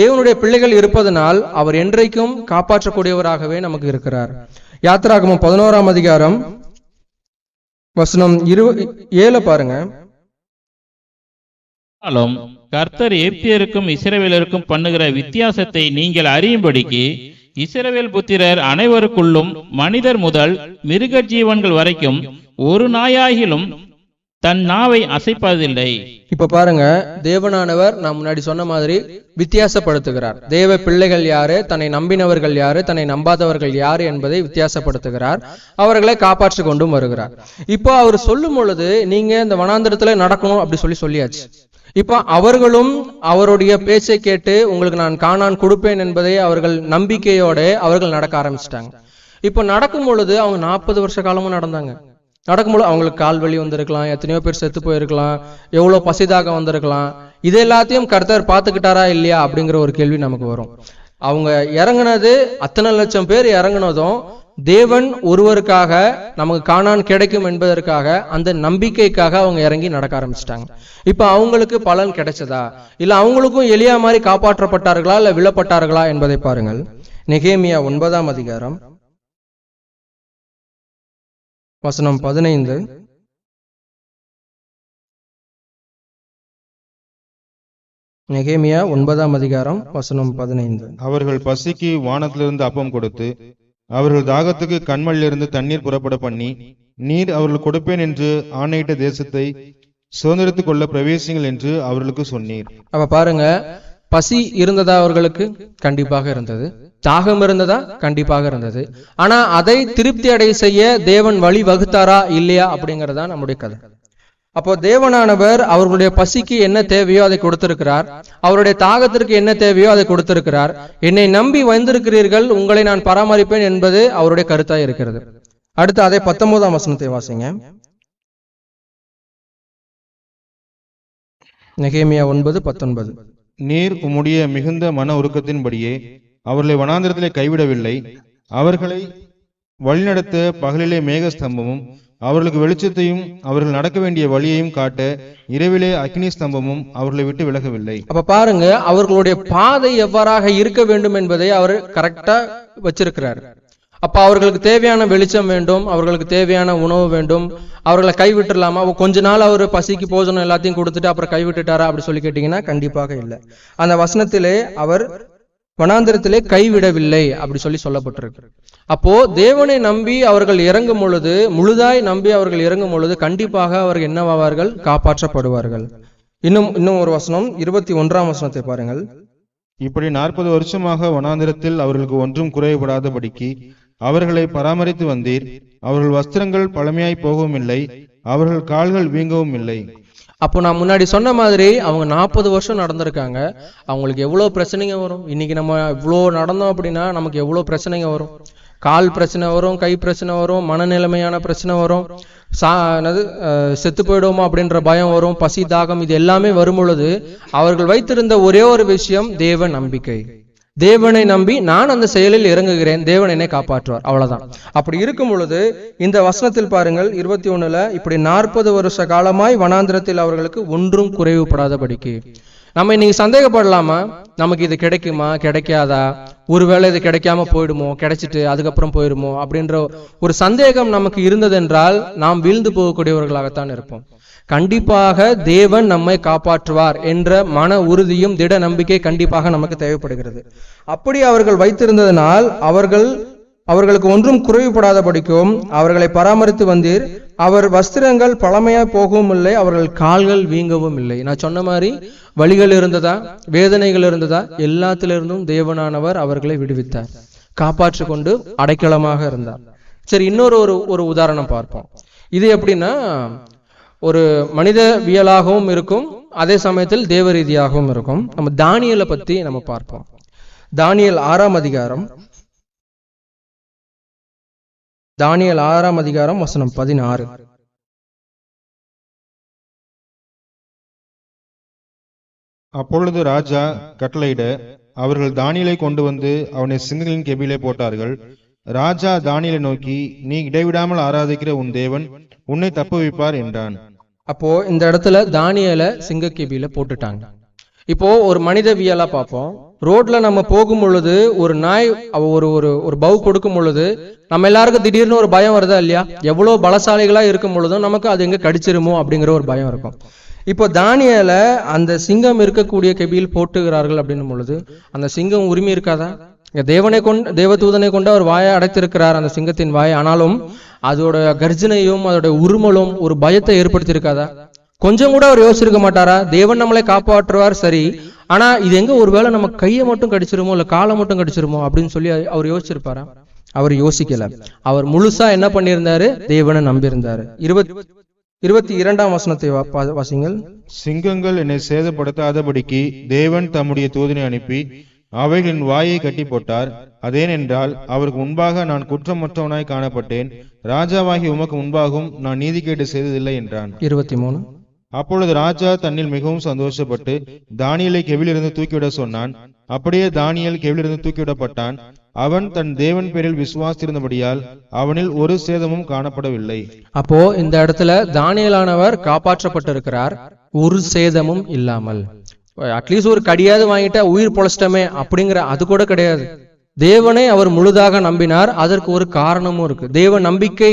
தேவனுடைய பிள்ளைகள் இருப்பதனால் அவர் என்றைக்கும் காப்பாற்றக்கூடியவராகவே நமக்கு இருக்கிறார். யாத்திராகமம் 11ஆம் அதிகாரம் வசனம் 7 பாருங்க. கர்த்தர் எகிப்தியருக்கும் இஸ்ரவேலருக்கும் பண்ணுகிற வித்தியாசத்தை நீங்கள் அறியும்படிக்கு இஸ்ரவேல் புத்திரர் அனைவருக்குள்ளும் மனிதர் முதல் மிருக ஜீவன்கள் வரைக்கும் ஒரு நாயாகிலும் தன் நாவை அசைப்பதில்லை. இப்ப பாருங்க, தேவனானவர் நான் முன்னாடி சொன்ன மாதிரி வித்தியாசப்படுத்துகிறார். தேவ பிள்ளைகள் யாரு, தன்னை நம்பினவர்கள் யாரு, தன்னை நம்பாதவர்கள் யாரு என்பதை வித்தியாசப்படுத்துகிறார். அவர்களை காப்பாற்றி கொண்டும் வருகிறார். இப்போ அவர் சொல்லும் பொழுது நீங்க இந்த வனாந்திரத்துல நடக்கணும் அப்படி சொல்லியாச்சு. இப்ப அவர்களும் அவருடைய பேச்சை கேட்டு உங்களுக்கு நான் கானான் கொடுப்பேன் என்பதை அவர்கள் நம்பிக்கையோட அவர்கள் நடக்க ஆரம்பிச்சிட்டாங்க. இப்ப நடக்கும் பொழுது அவங்க 40 வருஷ காலமும் நடந்தாங்க. நடக்கும்போது அவங்களுக்கு கால் வலி வந்திருக்கலாம், எத்தனையோ பேர் செத்து போயிருக்கலாம், எவ்வளவு பசிதாக வந்திருக்கலாம். இது எல்லாத்தையும் கர்த்தர் பார்த்துக்கிட்டாரா இல்லையா அப்படிங்கிற ஒரு கேள்வி நமக்கு வரும். அவங்க இறங்குனது, அத்தனை லட்சம் பேர் இறங்குனதும் தேவன் ஒருவருக்காக நமக்கு கானான் கிடைக்கும் என்பதற்காக, அந்த நம்பிக்கைக்காக அவங்க இறங்கி நடக்க ஆரம்பிச்சிட்டாங்க. இப்ப அவங்களுக்கு பலன் கிடைச்சதா, இல்ல அவங்களுக்கும் எலியா மாதிரி காப்பாற்றப்பட்டார்களா, இல்ல விழப்பட்டார்களா என்பதை பாருங்கள். நெகேமியா 9ஆம் அதிகாரம் வசனம் 15. நெகேமியா 9ஆம் அதிகாரம் வசனம் 15. அவர்கள் பசிக்கு வானத்திலிருந்து அப்பம் கொடுத்து அவர்கள் தாகத்துக்கு கண்மலிலிருந்து தண்ணீர் புறப்பட பண்ணி நீர் அவர்கள் கொடுப்பேன் என்று ஆணையிட்ட தேசத்தை சுதந்திரத்துக் கொள்ள பிரவேசிங்கள் என்று அவர்களுக்கு சொன்னீர். அப்ப பாருங்க, பசி இருந்ததா அவர்களுக்கு? கண்டிப்பாக இருந்தது. தாகம் இருந்ததா? கண்டிப்பாக இருந்தது. ஆனா அதை திருப்தி அடைய செய்ய தேவன் வழி வகுத்தாரா இல்லையா அப்படிங்கறதா நம்முடைய கதை. அப்போ தேவனானவர் அவர்களுடைய பசிக்கு என்ன தேவையோ அதை கொடுத்திருக்கிறார். அவருடைய தாகத்திற்கு என்ன தேவையோ அதை கொடுத்திருக்கிறார். என்னை நம்பி வந்திருக்கிறீர்கள், உங்களை நான் பராமரிப்பேன் என்பது அவருடைய கருத்தாய் இருக்கிறது. அடுத்து அதை 19ஆம் வசனத்தை வாசிங்க. நெகேமியா 9:19. நீர் உம்முடைய மிகுந்த மன உருக்கத்தின்படியே அவர்களை வனாந்திரத்திலே கைவிடவில்லை. அவர்களை வழிநடத்த பகலிலே மேகஸ்தம்பமும் அவர்களுக்கு வெளிச்சத்தையும் அவர்கள் நடக்க வேண்டிய வழியையும் காட்ட இரவிலே அக்னி ஸ்தம்பமும் அவர்களை விட்டு விலகவில்லை. அப்ப பாருங்க, அவர்களுடைய பாதை எவ்வாறாக இருக்க வேண்டும் என்பதை அவர் கரெக்டா வச்சிருக்கிறார். அப்ப அவர்களுக்கு தேவையான வெளிச்சம் வேண்டும், அவர்களுக்கு தேவையான உணவு வேண்டும். அவர்களை கைவிட்டுலாமா? கொஞ்ச நாள் அவர் பசிக்கு போஜனம் எல்லாத்தையும் கொடுத்துட்டு அப்புறம் கைவிட்டுட்டாரா அப்படி சொல்லி கேட்டீங்கன்னா கண்டிப்பாக இல்லை. அந்த வசனத்திலே அவர் வனாந்திரத்திலே கைவிடவில்லை அப்படி சொல்லப்பட்டிருக்கு. அப்போ தேவனை நம்பி அவர்கள் இறங்கும் பொழுது, முழுதாய் நம்பி அவர்கள் இறங்கும் பொழுது கண்டிப்பாக அவர்கள் என்னவாவார்கள்? காப்பாற்றப்படுவார்கள். இன்னும் ஒரு வசனம், 21ஆம் வசனத்தை பாருங்கள். இப்படி 40 வருஷமாக வனாந்திரத்தில் அவர்களுக்கு ஒன்றும் குறைபடாதபடிக்கு அவர்களை பராமரித்து வந்தீர். அவர்கள் வஸ்திரங்கள் பழமையாய் போகவும் இல்லை, அவர்கள் கால்கள் வீங்கவும் இல்லை. அப்போ நான் முன்னாடி சொன்ன மாதிரி அவங்க 40 வருஷம் நடந்திருக்காங்க. அவங்களுக்கு எவ்வளவு பிரச்சனைங்க வரும். இன்னைக்கு நம்ம இவ்வளோ நடந்தோம் அப்படின்னா நமக்கு எவ்வளவு பிரச்சனைங்க வரும். கால் பிரச்சனை வரும், கை பிரச்சனை வரும், மனநிலைமையான பிரச்சனை வரும், செத்து போயிடுவோமா அப்படின்ற பயம் வரும், பசி தாகம், இது எல்லாமே வரும் பொழுது அவர்கள் வைத்திருந்த ஒரே ஒரு விஷயம் தேவ நம்பிக்கை. தேவனை நம்பி நான் அந்த செயலில் இறங்குகிறேன், தேவன் என்னை காப்பாற்றுவார், அவ்வளவுதான். அப்படி இருக்கும் பொழுது இந்த வசனத்தில் பாருங்கள் 21ல இப்படி 40 வருஷ காலமாய் வனாந்திரத்தில் அவர்களுக்கு ஒன்றும் குறைவுபடாதபடிக்கு. நம்ம இன்னைக்கு சந்தேகப்படலாமா? நமக்கு இது கிடைக்குமா கிடைக்காதா, ஒருவேளை இது கிடைக்காம போயிடுமோ, கிடைச்சிட்டு அதுக்கப்புறம் போயிடுமோ அப்படின்ற ஒரு சந்தேகம் நமக்கு இருந்ததென்றால் நாம் வீழ்ந்து போகக்கூடியவர்களாகத்தான் இருப்போம். கண்டிப்பாக தேவன் நம்மை காப்பாற்றுவார் என்ற மன உறுதியும் திட நம்பிக்கை கண்டிப்பாக நமக்கு தேவைப்படுகிறது. அப்படி அவர்கள் வைத்திருந்ததனால் அவர்களுக்கு ஒன்றும் குறைவுபடாதபடிக்கும் அவர்களை பராமரித்து வந்தீர். அவர் வஸ்திரங்கள் பழமையாய் போகவும் இல்லை, அவர்கள் கால்கள் வீங்கவும் இல்லை. நான் சொன்ன மாதிரி வலிகள் இருந்ததா, வேதனைகள் இருந்ததா, எல்லாத்திலிருந்தும் தேவனானவர் அவர்களை விடுவித்தார், காப்பாற்றி கொண்டு அடைக்கலமாக இருந்தார். சரி, இன்னொரு ஒரு உதாரணம் பார்ப்போம். இது எப்படின்னா ஒரு மனிதவியலாகவும் இருக்கும், அதே சமயத்தில் தேவ ரீதியாகவும் இருக்கும். நம்ம தானியேலை பத்தி நம்ம பார்ப்போம். தானியேல் 6ஆம் அதிகாரம், தானியேல் 6ஆம் அதிகாரம் வசனம் 16. அப்பொழுது ராஜா கட்டளையிட அவர்கள் தானியேலை கொண்டு வந்து அவனை சிங்கங்களின் கெபியிலே போட்டார்கள். ராஜா தானியேலை நோக்கி, நீ இடைவிடாமல் ஆராதிக்கிற உன் தேவன் உன்னை தப்புவிப்பார் என்றான். அப்போ இந்த இடத்துல தானியேலை சிங்கக்கெபியில போட்டுட்டாங்க. இப்போ ஒரு மனிதவியலா பார்ப்போம். ரோட்ல நம்ம போகும் பொழுது ஒரு நாய் ஒரு ஒரு பவு கொடுக்கும் பொழுது நம்ம எல்லாருக்கும் திடீர்னு ஒரு பயம் வருதா இல்லையா? எவ்வளவு பலசாலிகளா இருக்கும் பொழுதும் நமக்கு அது எங்க கடிச்சிருமோ அப்படிங்கிற ஒரு பயம் இருக்கும். இப்போ தானியேலை அந்த சிங்கம் இருக்கக்கூடிய கெபியில் போட்டுகிறார்கள் அப்படின்னும் பொழுது அந்த சிங்கம் உரிமை இருக்காதா? தேவதூதனை கொண்டு அவர் வாயை அடைத்திருக்கிறார், அந்த சிங்கத்தின் வாயை. ஆனாலும் அதோட கர்ஜனையும் அதோட உருமலும் ஒரு பயத்தை ஏற்படுத்தியிருக்காதா? கொஞ்சம் கூட அவர் யோசிச்சிருக்க மாட்டாரா? தேவன் நம்மளை காப்பாற்றுவார், சரி, ஆனா இது எங்க ஒருவேளை நம்ம கையை மட்டும் கடிச்சிருமோ இல்ல காலை மட்டும் கடிச்சிருமோ அப்படின்னு சொல்லி அவர் யோசிச்சிருப்பாரா? அவர் யோசிக்கல. அவர் முழுசா என்ன பண்ணியிருந்தாரு? தேவனை நம்பியிருந்தாரு. 22ஆம் வசனத்தை வாசிங்கள். சிங்கங்கள் என்னை சேதப்படுத்தாதபடிக்கு தேவன் தம்முடைய தூதனை அனுப்பி அவைகளின் வாயை கட்டி போட்டார். அதேனென்றால் அவருக்கு முன்பாக நான் குற்றமற்றவனாய் காணப்பட்டேன், ராஜாவாகி உமக்கு முன்பாகவும் நான் நீதிகேடு செய்ததில்லை என்றான். 23. அப்பொழுது ராஜா தன்னில் மிகவும் சந்தோஷப்பட்டு தானியேலை கெபியிலிருந்து தூக்கிவிட சொன்னான். அப்படியே தானியேல் கெபியிலிருந்து தூக்கிவிடப்பட்டான். அவன் தன் தேவன் பேரில் விசுவாசித்திருந்தபடியால் அவனில் ஒரு சேதமும் காணப்படவில்லை. அப்போ இந்த இடத்துல தானியேலானவர் காப்பாற்றப்பட்டிருக்கிறார், ஒரு சேதமும் இல்லாமல். அட்லீஸ்ட் ஒரு கடியாவது வாங்கிட்டா உயிர் பொழைச்சிட்டமே அப்படிங்கிற அது கூட கிடையாது. தேவனை அவர் முழுதாக நம்பினார். அதற்கு ஒரு காரணமும் இருக்கு. தேவ நம்பிக்கை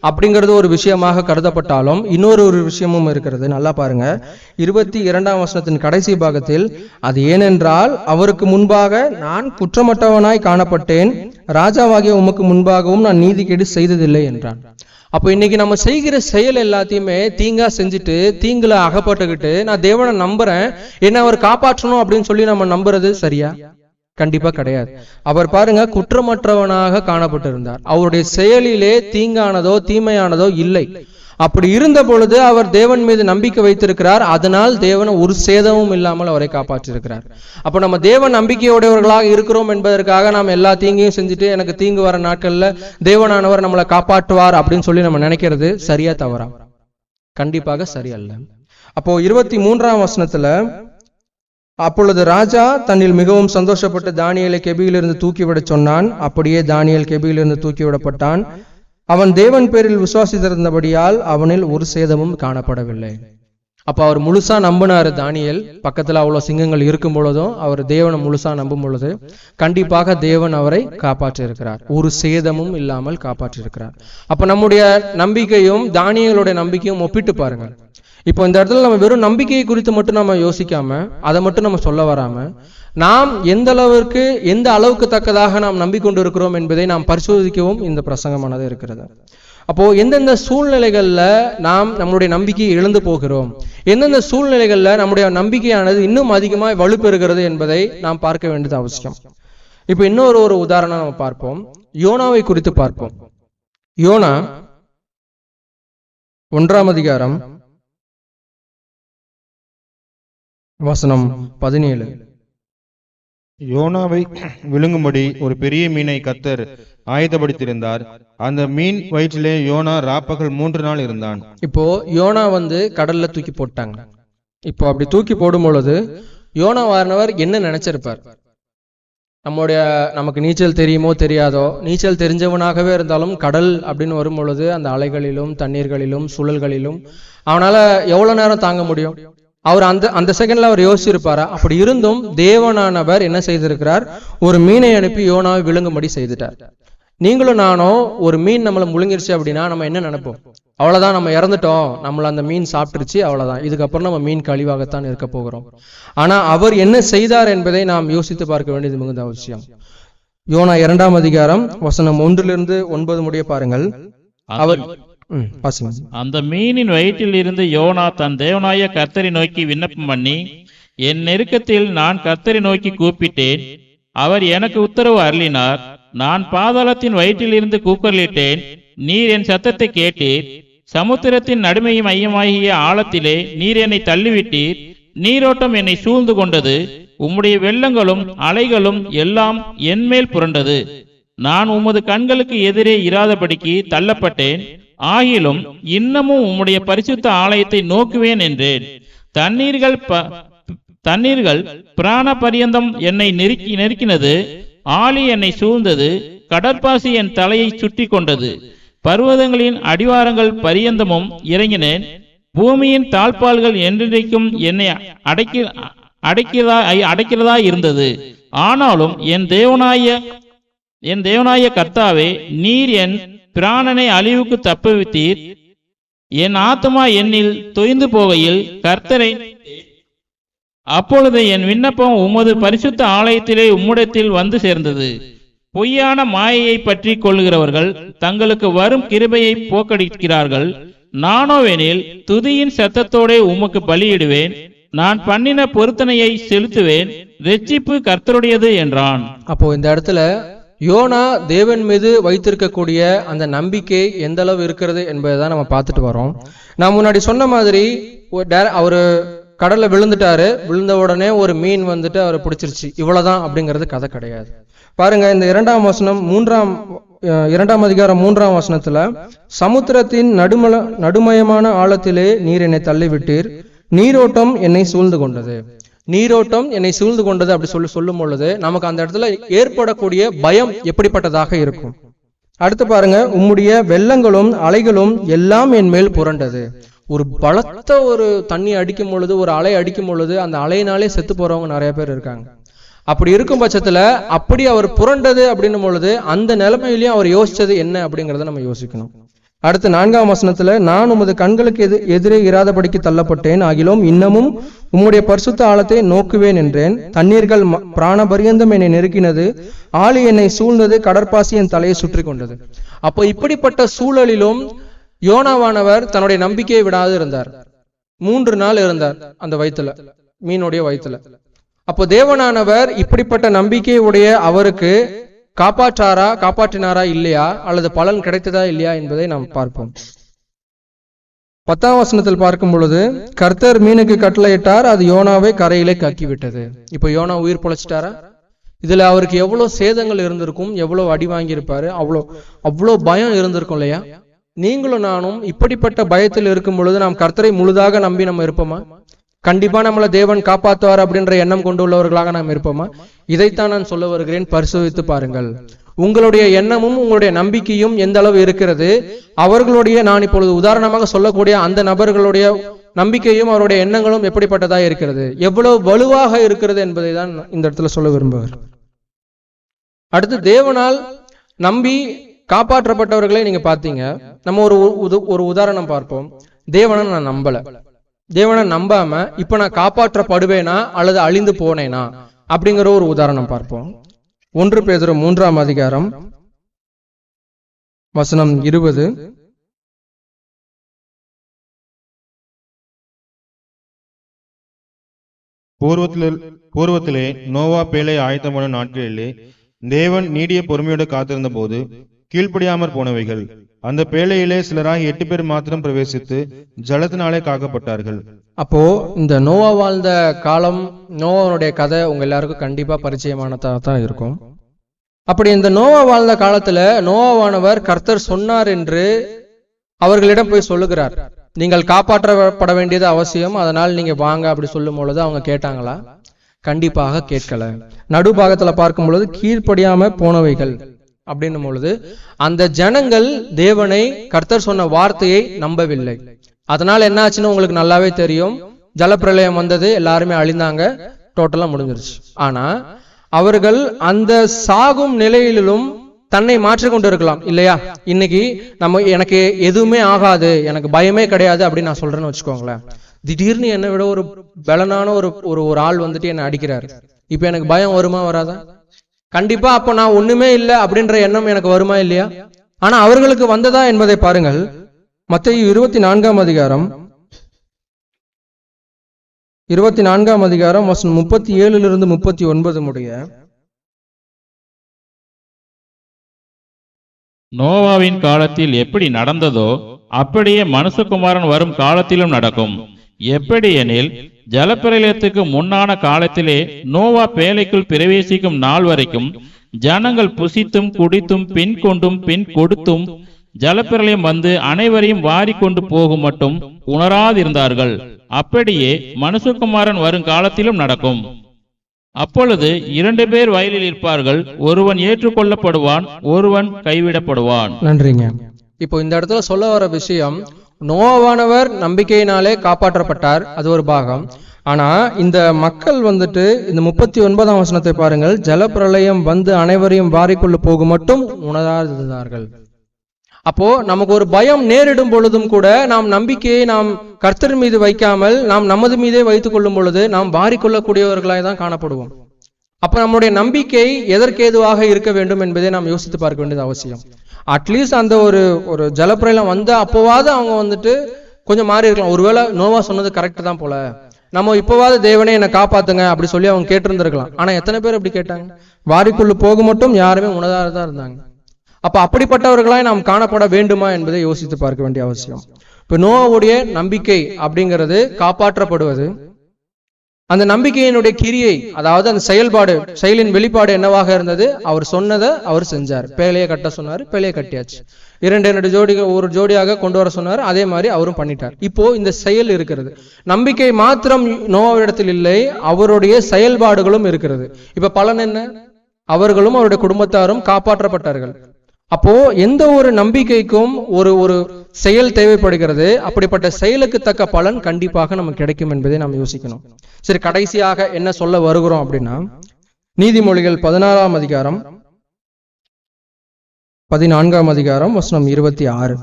அப்படிங்கிறது ஒரு விஷயமாக கருதப்பட்டாலும் இன்னொரு விஷயமும் இருக்கிறது. நல்லா பாருங்க, 22ஆம் வசனத்தின் கடைசி பாகத்தில், அது ஏனென்றால் அவருக்கு முன்பாக நான் குற்றமற்றவனாய் காணப்பட்டேன், ராஜாவாகிய உமக்கு முன்பாகவும் நான் நீதிகேடு செய்ததில்லை என்றான். அப்போ இன்னைக்கு நம்ம செய்கிற செயல் எல்லாத்தையுமே தீங்கா செஞ்சுட்டு தீங்குல அகப்பட்டுக்கிட்டு நான் தேவனை நம்புறேன், என்ன அவர் காப்பாற்றணும் அப்படின்னு சொல்லி நம்ம நம்புறது சரியா? கண்டிப்பா கிடையாது. அவர் பாருங்க, குற்றமற்றவனாக காணப்பட்டிருந்தார். அவருடைய செயலிலே தீங்கானதோ தீமையானதோ இல்லை. அப்படி இருந்த பொழுது அவர் தேவன் மீது நம்பிக்கை வைத்திருக்கிறார். அதனால் தேவன் ஒரு சேதமும் இல்லாமல் அவரை காப்பாற்றிருக்கிறார். அப்ப நம்ம தேவன் நம்பிக்கையுடையவர்களாக இருக்கிறோம் என்பதற்காக நாம் எல்லா தீங்கையும் செஞ்சுட்டு எனக்கு தீங்கு வர நாட்கள்ல தேவனானவர் நம்மளை காப்பாற்றுவார் அப்படின்னு சொல்லி நம்ம நினைக்கிறது சரியா தவறா? கண்டிப்பாக சரியல்ல. அப்போ 23ஆம் வசனத்துல, அப்பொழுது ராஜா தன்னில் மிகவும் சந்தோஷப்பட்டு தானியேலை கெபியிலிருந்து தூக்கிவிட சொன்னான். அப்படியே தானியேல் கெபியிலிருந்து தூக்கிவிடப்பட்டான். அவன் தேவன் பேரில் விசுவாசித்திருந்தபடியால் அவனில் ஒரு சேதமும் காணப்படவில்லை. அப்ப அவர் முழுசா நம்பினாரு தானியேல். பக்கத்துல அவ்வளவு சிங்கங்கள் இருக்கும் பொழுதும் அவர் தேவனை முழுசா நம்பும் பொழுது கண்டிப்பாக தேவன் அவரை காப்பாற்றியிருக்கிறார், ஒரு சேதமும் இல்லாமல் காப்பாற்றியிருக்கிறார். அப்ப நம்முடைய நம்பிக்கையும் தானியேலுடைய நம்பிக்கையும் ஒப்பிட்டு பாருங்க. இப்போ இந்த இடத்துல நம்ம வெறும் நம்பிக்கையை குறித்து மட்டும் நம்ம யோசிக்காம, அதை மட்டும் நம்ம சொல்ல வராம, நாம் எந்த அளவுக்கு தக்கதாக நாம் நம்பிக்கொண்டு இருக்கிறோம் என்பதை நாம் பரிசோதிக்கவும் இந்த பிரசங்கமானது இருக்கிறது. அப்போ எந்தெந்த சூழ்நிலைகள்ல நாம் நம்மளுடைய நம்பிக்கையை இழந்து போகிறோம், எந்தெந்த சூழ்நிலைகள்ல நம்முடைய நம்பிக்கையானது இன்னும் அதிகமாக வலுப்பெறுகிறது என்பதை நாம் பார்க்க வேண்டியது அவசியம். இப்ப இன்னொரு உதாரணம் நம்ம பார்ப்போம். யோனாவை குறித்து பார்ப்போம். யோனா 1ஆம் அதிகாரம் வசனம் 17. யோனாவை விழுங்கும்படி ஒரு பெரிய மீனை கர்த்தர் ஆயத்தப்படுத்தியிருந்தார். அந்த மீன் வயிற்றிலே யோனா ராப்பகல் 3 நாள் இருந்தான். இப்போ யோனா கடல்ல தூக்கி போட்டாங்க. இப்போ அப்படி தூக்கி போடும் பொழுது யோனாவானவர் என்ன நினைச்சிருப்பார்? நமக்கு நீச்சல் தெரியுமோ தெரியாதோ, நீச்சல் தெரிஞ்சவனாகவே இருந்தாலும் கடல் அப்படின்னு வரும் பொழுது அந்த அலைகளிலும் தண்ணீர்களிலும் சுழல்களிலும் அவனால எவ்வளவு நேரம் தாங்க முடியும்? அவர் அந்த செகண்ட்ல அவர் யோசிச்சிருப்பாரா? அப்படி இருந்தும் தேவனானவர் என்ன செய்திருக்கிறார்? ஒரு மீனை அனுப்பி யோனாவை விழுங்கும்படி செய்துட்டார். நீங்களும் நானும் ஒரு மீன் நம்மளை முழுங்கிருச்சு அப்படின்னா நம்ம என்ன நினைப்போம்? அவ்வளவுதான், நம்ம இறந்துட்டோம், நம்மள அந்த மீன் சாப்பிட்டுருச்சு, அவ்வளவுதான், இதுக்கப்புறம் நம்ம மீன் கழிவாகத்தான் இருக்க போகிறோம். ஆனா அவர் என்ன செய்தார் என்பதை நாம் யோசித்து பார்க்க வேண்டியது மிகுந்த அவசியம். யோனா 2ஆம் அதிகாரம் வசனம் 1-9 முடிய பாருங்கள். அவர் அந்த மீனின் வயிற்றில் இருந்து யோனா தன் தேவனாய கர்த்தரை நோக்கி விண்ணப்பம் பண்ணி, என் நெருக்கத்தில் நான் கர்த்தரை நோக்கி கூப்பிட்டேன், அவர் எனக்கு உத்தரவு அருளினார். நான் பாதாளத்தின் வயிற்றில் இருந்து கூக்குரலிட்டேன், நீர் என் சத்தத்தை கேட்டீர். சமுத்திரத்தின் நடுமை மையமாகிய ஆழத்திலே நீர் என்னை தள்ளிவிட்டீர். நீரோட்டம் என்னை சூழ்ந்து கொண்டது, உம்முடைய வெள்ளங்களும் அலைகளும் எல்லாம் என்மேல் புரண்டது. நான் உமது கண்களுக்கு எதிரே இராதபடிக்கு தள்ளப்பட்டேன். ஆகிலும் இன்னமும் உம்முடைய பரிசுத்த ஆலயத்தை நோக்குவேன் என்றேன். தண்ணீர்கள் பிராண பரியந்தம் என்னை நெருக்கினது. ஆழி என்னை சூழ்ந்தது, கடற்பாசி என் தலையை சுற்றி கொண்டது. பர்வதங்களின் அடிவாரங்கள் பரியந்தமும் இறங்கினேன். பூமியின் தாழ்பால்கள் என்றைக்கும் என்னை அடைக்கிறதா இருந்தது. ஆனாலும் என் தேவனாய கர்த்தாவே, நீர் என் பிராணனை அழிவுக்கு தப்புவித்தீர். என் ஆத்மா என்னில் தொய்ந்து போகையில் கர்த்தரை, அப்பொழுது என் விண்ணப்பம் உமது பரிசுத்த ஆலயத்திலே உம்முடத்தில் வந்து சேர்ந்தது. பொய்யான மாயையை பற்றி கொள்ளுகிறவர்கள் தங்களுக்கு வரும் கிருபையை போக்கடிக்கிறார்கள். நானோவெனில் துதியின் சத்தத்தோடே உமக்கு பலியிடுவேன். நான் பண்ணின பொருத்தனையை செலுத்துவேன். ரட்சிப்பு கர்த்தருடையது என்றான். அப்போ இந்த இடத்துல யோனா தேவன் மீது வைத்திருக்கக்கூடிய அந்த நம்பிக்கை எந்த அளவு இருக்கிறது என்பதை நம்ம பார்த்துட்டு வரோம். நான் முன்னாடி சொன்ன மாதிரி அவரு கடல்ல விழுந்துட்டாரு. விழுந்த உடனே ஒரு மீன் வந்துட்டு அவரை பிடிச்சிருச்சு, இவ்வளவுதான் அப்படிங்கிறது கதை கிடையாது. பாருங்க, இந்த 2ஆம் வசனம் 2ஆம் அதிகாரம் 3ஆம் வசனத்துல, சமுத்திரத்தின் நடுமயமான ஆழத்திலே நீர் என்னை தள்ளிவிட்டீர், நீரோட்டம் என்னை சூழ்ந்து கொண்டது. நீரோட்டம் என்னை சூழ்ந்து கொண்டது அப்படி சொல்லும் பொழுது நமக்கு அந்த இடத்துல ஏற்படக்கூடிய பயம் எப்படிப்பட்டதாக இருக்கும்? அடுத்து பாருங்க, உம்முடைய வெள்ளங்களும் அலைகளும் எல்லாம் என் மேல் புரண்டது. ஒரு பலத்த ஒரு தண்ணி அடிக்கும் பொழுது, ஒரு அலை அடிக்கும் பொழுது அந்த அலையினாலே செத்து போறவங்க நிறைய பேர் இருக்காங்க. அப்படி இருக்கும் பட்சத்துல அப்படி அவர் புரண்டது அப்படின்னும் பொழுது அந்த நிலைமையிலையும் அவர் யோசிச்சது என்ன அப்படிங்கறத நம்ம யோசிக்கணும். அடுத்து 4ஆம் வசனத்துல, நான் உமது கண்களுக்கு எதிரே இராதபடிக்கு தள்ளப்பட்டேன், ஆகிலும் இன்னமும் உம்முடைய பரிசுத்த ஆழத்தை நோக்குவேன் என்றேன். தண்ணீர்கள் பிராண பரியந்தம் என்னை நெருக்கினது, ஆழி என்னை சூழ்ந்தது, கடற்பாசி என் தலையை சுற்றி கொண்டது. அப்போ இப்படிப்பட்ட சூழலிலும் யோனாவானவர் தன்னுடைய நம்பிக்கையை விடாது இருந்தார். 3 நாள் இருந்தார் அந்த வயிற்றுல, மீனுடைய வயிற்றுல. அப்போ தேவனானவர் இப்படிப்பட்ட நம்பிக்கையுடைய அவருக்கு காப்பாற்றினாரா இல்லையா, அல்லது பலன் கிடைத்ததா இல்லையா என்பதை நாம் பார்ப்போம். 10ஆம் வசனத்தில் பார்க்கும் பொழுது, கர்த்தர் மீனுக்கு கட்டளையிட்டார், அது யோனாவை கரையிலே கக்கிவிட்டது. இப்போ யோனா உயிர் பொழைச்சிட்டாரா? இதுல அவருக்கு எவ்வளவு சேதங்கள் இருந்திருக்கும், எவ்வளவு அடி வாங்கி இருப்பாரு, அவ்வளோ பயம் இருந்திருக்கும் இல்லையா? நீங்களும் நானும் இப்படிப்பட்ட பயத்தில் இருக்கும் பொழுது நாம் கர்த்தரை முழுதாக நம்பி நம்ம இருப்போமா? கண்டிப்பா நம்மளை தேவன் காப்பாற்றுவார் அப்படின்ற எண்ணம் கொண்டுள்ளவர்களாக நாம் இருப்போமா? இதைத்தான் நான் சொல்ல வருகிறேன். பரிசோதித்து பாருங்கள். உங்களுடைய எண்ணமும் உங்களுடைய நம்பிக்கையும் எந்த அளவு இருக்கிறது, அவர்களுடைய, நான் இப்பொழுது உதாரணமாக சொல்லக்கூடிய அந்த நபர்களுடைய நம்பிக்கையும் அவருடைய எண்ணங்களும் எப்படிப்பட்டதா இருக்கிறது, எவ்வளவு வலுவாக இருக்கிறது என்பதை தான் இந்த இடத்துல சொல்ல விரும்புகிறேன். அடுத்து, தேவனால் நம்பி காப்பாற்றப்பட்டவர்களை நீங்க பார்த்தீங்க. நம்ம ஒரு உதாரணம் பார்ப்போம். தேவனை நான் நம்பல, தேவனை நம்பாம இப்ப நான் காப்பாற்றப்படுவேனா அல்லது அழிந்து போனேனா அப்படிங்கிற ஒரு உதாரணம் பார்ப்போம். 1 பேதுரு 3ஆம் அதிகாரம் வசனம் 20. பூர்வத்திலே நோவா பேழை ஆயத்தமான நாட்களிலே தேவன் நீடிய பொறுமையோடு காத்திருந்த போது கீழ்ப்படியாமற் போனவைகள். அந்த பேழையிலே சிலராக 8 பேர் மாத்திரம் பிரவேசித்து ஜலத்தினாலே காக்கப்பட்டார்கள். அப்போ இந்த நோவா வாழ்ந்த காலம், நோவாவுடைய கதை உங்க எல்லாருக்கும் கண்டிப்பா பரிச்சயமானதா தான் இருக்கும். அப்படி இந்த நோவா வாழ்ந்த காலத்துல நோவாவானவர் கர்த்தர் சொன்னார் என்று அவர்களிடம் போய் சொல்லுகிறார். நீங்கள் காப்பாற்றப்பட வேண்டியது அவசியம், அதனால் நீங்க வாங்க அப்படி சொல்லும் பொழுது அவங்க கேட்டாங்களா? கண்டிப்பாக கேட்கல. நடுபாகத்துல பார்க்கும் பொழுது கீழ்ப்படியாம போனவைகள் அப்படின்னும் பொழுது அந்த ஜனங்கள் தேவனை, கர்த்தர் சொன்ன வார்த்தையை நம்பவில்லை. அதனால என்ன ஆச்சுன்னு உங்களுக்கு நல்லாவே தெரியும். ஜலப்பிரளயம் வந்தது, எல்லாருமே அழிந்தாங்க, டோட்டலா முடிஞ்சிருச்சு. ஆனா அவர்கள் அந்த சாகும் நிலையிலும் தன்னை மாற்றிக் கொண்டு இருக்கலாம் இல்லையா? இன்னைக்கு எனக்கு எதுவுமே ஆகாது, எனக்கு பயமே கிடையாது அப்படின்னு நான் சொல்றேன்னு வச்சுக்கோங்களேன். திடீர்னு என்னை விட ஒரு பலனான ஒரு ஆள் வந்துட்டு என்னை அடிக்கிறாரு. இப்ப எனக்கு பயம் வருமா வராதா? கண்டிப்பா. அப்ப நான் ஒண்ணுமே இல்லை அப்படின்ற எண்ணம் எனக்கு வருமா இல்லையா? ஆனா அவர்களுக்கு வந்ததா என்பதை பாருங்கள். மத்தேயு 24 அதிகாரம் 37 39 முடிய. நோவாவின் காலத்தில் எப்படி நடந்ததோ அப்படியே மனுஷகுமாரன் வரும் காலத்திலும் நடக்கும். எப்படி எனில், ஜலப்பிரளயத்துக்கு முன்னான காலத்திலே நோவா பேழைக்குள் பிரவேசிக்கும் நாள் வரைக்கும் ஜனங்கள் புசித்தும் குடித்தும் பின் கொண்டும் பின் கொடுத்தும் ஜலப்பிரளயம் வந்து அனைவரையும் வாரிக்கொண்டு போகும் மட்டும் உணராதிருந்தார்கள். அப்படியே மனுஷகுமாரன் வரும் காலத்திலும் நடக்கும். அப்பொழுது 2 பேர் வயலில் இருப்பார்கள், ஒருவன் ஏற்றுக்கொள்ளப்படுவான், ஒருவன் கைவிடப்படுவான். நன்றிங்க. இப்போ இந்த இடத்துல சொல்ல வர விஷயம், நோவானவர் நம்பிக்கையினாலே காப்பாற்றப்பட்டார், அது ஒரு பாகம். ஆனா இந்த மக்கள் வந்துட்டு இந்த 39ஆம் வசனத்தை பாருங்கள். ஜலப்பிரளயம் வந்து அனைவரையும் வாரிக்கொள்ள போகும் மட்டும் உணராதிருந்தார்கள். அப்போ நமக்கு ஒரு பயம் நேரிடும் பொழுதும் கூட நாம் நம்பிக்கையை நாம் கர்த்தர் மீது வைக்காமல் நாம் நமது மீதே வைத்துக் கொள்ளும் பொழுது நாம் வாரிக்கொள்ளக்கூடியவர்களாய் தான் காணப்படுவோம். அப்ப நம்முடைய நம்பிக்கை எதற்கேதுவாக இருக்க வேண்டும் என்பதை நாம் யோசித்து பார்க்க வேண்டியது அவசியம். அட்லீஸ்ட் அந்த ஒரு ஜலப்பிரளயம் வந்த அப்போவாது அவங்க வந்துட்டு கொஞ்சம் மாறி இருக்கலாம். ஒருவேளை நோவா சொன்னது கரெக்ட் தான் போல, நம்ம இப்போவாது தேவனே என்னை காப்பாத்துங்க அப்படி சொல்லி அவங்க கேட்டிருந்திருக்கலாம். ஆனா எத்தனை பேர் அப்படி கேட்டாங்க? வாரிக்குள்ள போக மட்டும் யாருமே உணர்ந்தாதான் இருந்தாங்க. அப்ப அப்படிப்பட்டவர்களாய் நாம் காணப்பட வேண்டுமா என்பதை யோசித்து பார்க்க வேண்டிய அவசியம். இப்ப நோவாவுடைய நம்பிக்கை அப்படிங்கிறது காப்பாற்றப்படுவது, அந்த நம்பிக்கையினுடைய கிரியை, அதாவது அந்த செயலின் வெளிப்பாடு என்னவாக இருந்தது? அவர் சொன்னதை அவர் செஞ்சார். பேழையை கட்ட சொன்னார், பேழையை கட்டியாச்சு. 2 ஜோடிகள் ஒரு ஜோடியாக கொண்டு வர சொன்னார், அதே மாதிரி அவரும் பண்ணிட்டார். இப்போ இந்த செயல் இருக்கிறது. நம்பிக்கை மாத்திரம் நோவாவிடத்தில் இல்லை, அவருடைய செயல்பாடுகளும் இருக்கிறது. இப்ப பலன் என்ன? அவர்களும் அவருடைய குடும்பத்தாரும் காப்பாற்றப்பட்டார்கள். அப்போ எந்த ஒரு நம்பிக்கைக்கும் ஒரு செயல் தேவைப்படுகிறது. அப்படிப்பட்ட செயலுக்கு தக்க பலன் கண்டிப்பாக நமக்கு கிடைக்கும் என்பதை நாம் யோசிக்கணும். சரி, கடைசியாக என்ன சொல்ல வருகிறோம் அப்படின்னா, நீதிமொழிகள் 14ஆம் அதிகாரம் 14ஆம் அதிகாரம் வசனம் 26.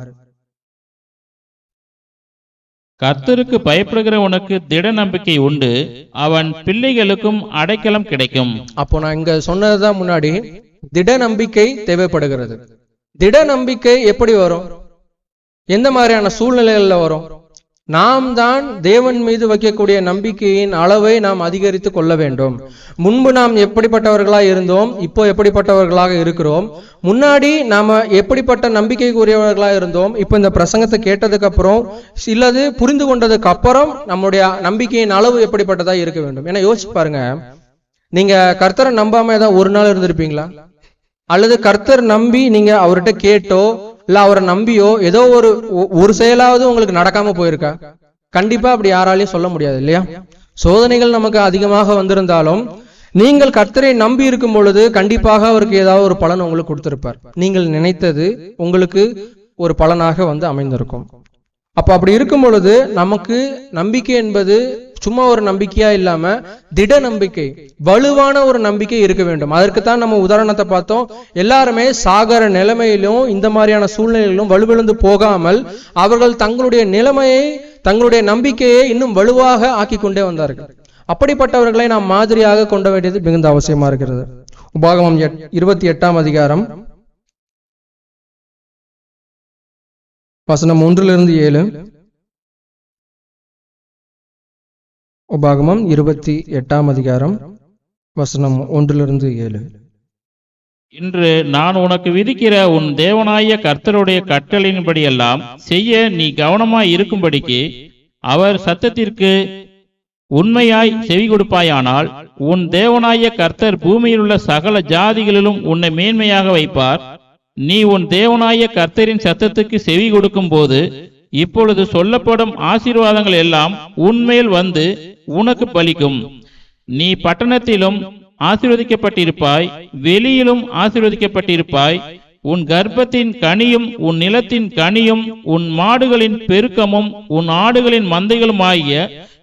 கர்த்தருக்கு பயப்படுகிறவனுக்கு திட நம்பிக்கை உண்டு, அவன் பிள்ளைகளுக்கும் அடைக்கலம் கிடைக்கும். அப்போ நான் இங்க சொன்னதுதான் முன்னாடி, திட நம்பிக்கை தேவைப்படுகிறது. திட நம்பிக்கை எப்படி வரும்? எந்த மாதிரியான சூழ்நிலைகள்ல வரும்? நாம் தான் தேவன் மீது வைக்கக்கூடிய நம்பிக்கையின் அளவை நாம் அதிகரித்து கொள்ள வேண்டும். முன்பு நாம் எப்படிப்பட்டவர்களாக இருந்தோம், இப்போ எப்படிப்பட்டவர்களாக இருக்கிறோம், முன்னாடி நாம எப்படிப்பட்ட நம்பிக்கைக்குரியவர்களாக இருந்தோம், இப்போ இந்த பிரசங்கத்தை கேட்டதுக்கு அப்புறம் இல்லது புரிந்து கொண்டதுக்கு அப்புறம் நம்முடைய நம்பிக்கையின் அளவு எப்படிப்பட்டதா இருக்க வேண்டும். ஏன்னா யோசிச்சு பாருங்க, நீங்க கர்த்தரை நம்பாம ஏதாவது ஒரு நாள் இருந்திருப்பீங்களா? அல்லது கர்த்தர் நம்பி நீங்க அவர்கிட்ட கேட்டோ இல்ல அவரை நம்பியோ ஏதோ ஒரு செயலாவது உங்களுக்கு நடக்காம போயிருக்கா? கண்டிப்பா அப்படி யாராலையும் சொல்ல முடியாது இல்லையா? சோதனைகள் நமக்கு அதிகமாக வந்திருந்தாலும் நீங்கள் கர்த்தரை நம்பி இருக்கும் பொழுது கண்டிப்பாக அவருக்கு ஏதாவது ஒரு பலன் உங்களுக்கு கொடுத்திருப்பார். நீங்கள் நினைத்தது உங்களுக்கு ஒரு பலனாக வந்து அமைந்திருக்கும். அப்ப அப்படி இருக்கும் பொழுது நமக்கு நம்பிக்கை என்பது சும்மா ஒரு நம்பிக்கையா இல்லாம திட நம்பிக்கை, வலுவான ஒரு நம்பிக்கை இருக்க வேண்டும். அதற்குத்தான் நம்ம உதாரணத்தை பார்த்தோம். எல்லாருமே சாகர நிலைமையிலும் இந்த மாதிரியான சூழ்நிலையிலும் வலுவிழந்து போகாமல் அவர்கள் தங்களுடைய நிலைமையை, தங்களுடைய நம்பிக்கையை இன்னும் வலுவாக ஆக்கி கொண்டே வந்தார்கள். அப்படிப்பட்டவர்களை நாம் மாதிரியாக கொண்ட வேண்டியது மிகுந்த அவசியமா இருக்கிறது. உபாகமம் 28ஆம் அதிகாரம் வசனம் 1-7. உபாகமம் 28ஆம் அதிகாரம் வசனம் 1-7. இன்று நான் உனக்கு விதிக்கிற உன் தேவனாய கர்த்தருடைய கட்டளையின்படியெல்லாம் செய்ய நீ கவனமாய் இருக்கும்படிக்கு அவர் சத்தத்திற்கு உண்மையாய் செவி கொடுப்பாயானால் உன் தேவனாய கர்த்தர் பூமியில் உள்ள சகல ஜாதிகளிலும் உன்னை மேன்மையாக வைப்பார். நீ உன் தேவனாய கர்த்தரின் சத்தத்துக்கு செவி கொடுக்கும் போது இப்பொழுது சொல்லப்படும் ஆசீர்வாதங்கள் எல்லாம் உன்மேல் வந்து உனக்கு பலிக்கும். நீ பட்டணத்திலும் ஆசீர்வதிக்கப்பட்டிருப்பாய், வெளியிலும் ஆசீர்வதிக்கப்பட்டிருப்பாய். உன் கர்ப்பத்தின் கனியும் உன் நிலத்தின் கனியும் உன் மாடுகளின் பெருக்கமும் உன் ஆடுகளின் மந்தைகளும் ஆகிய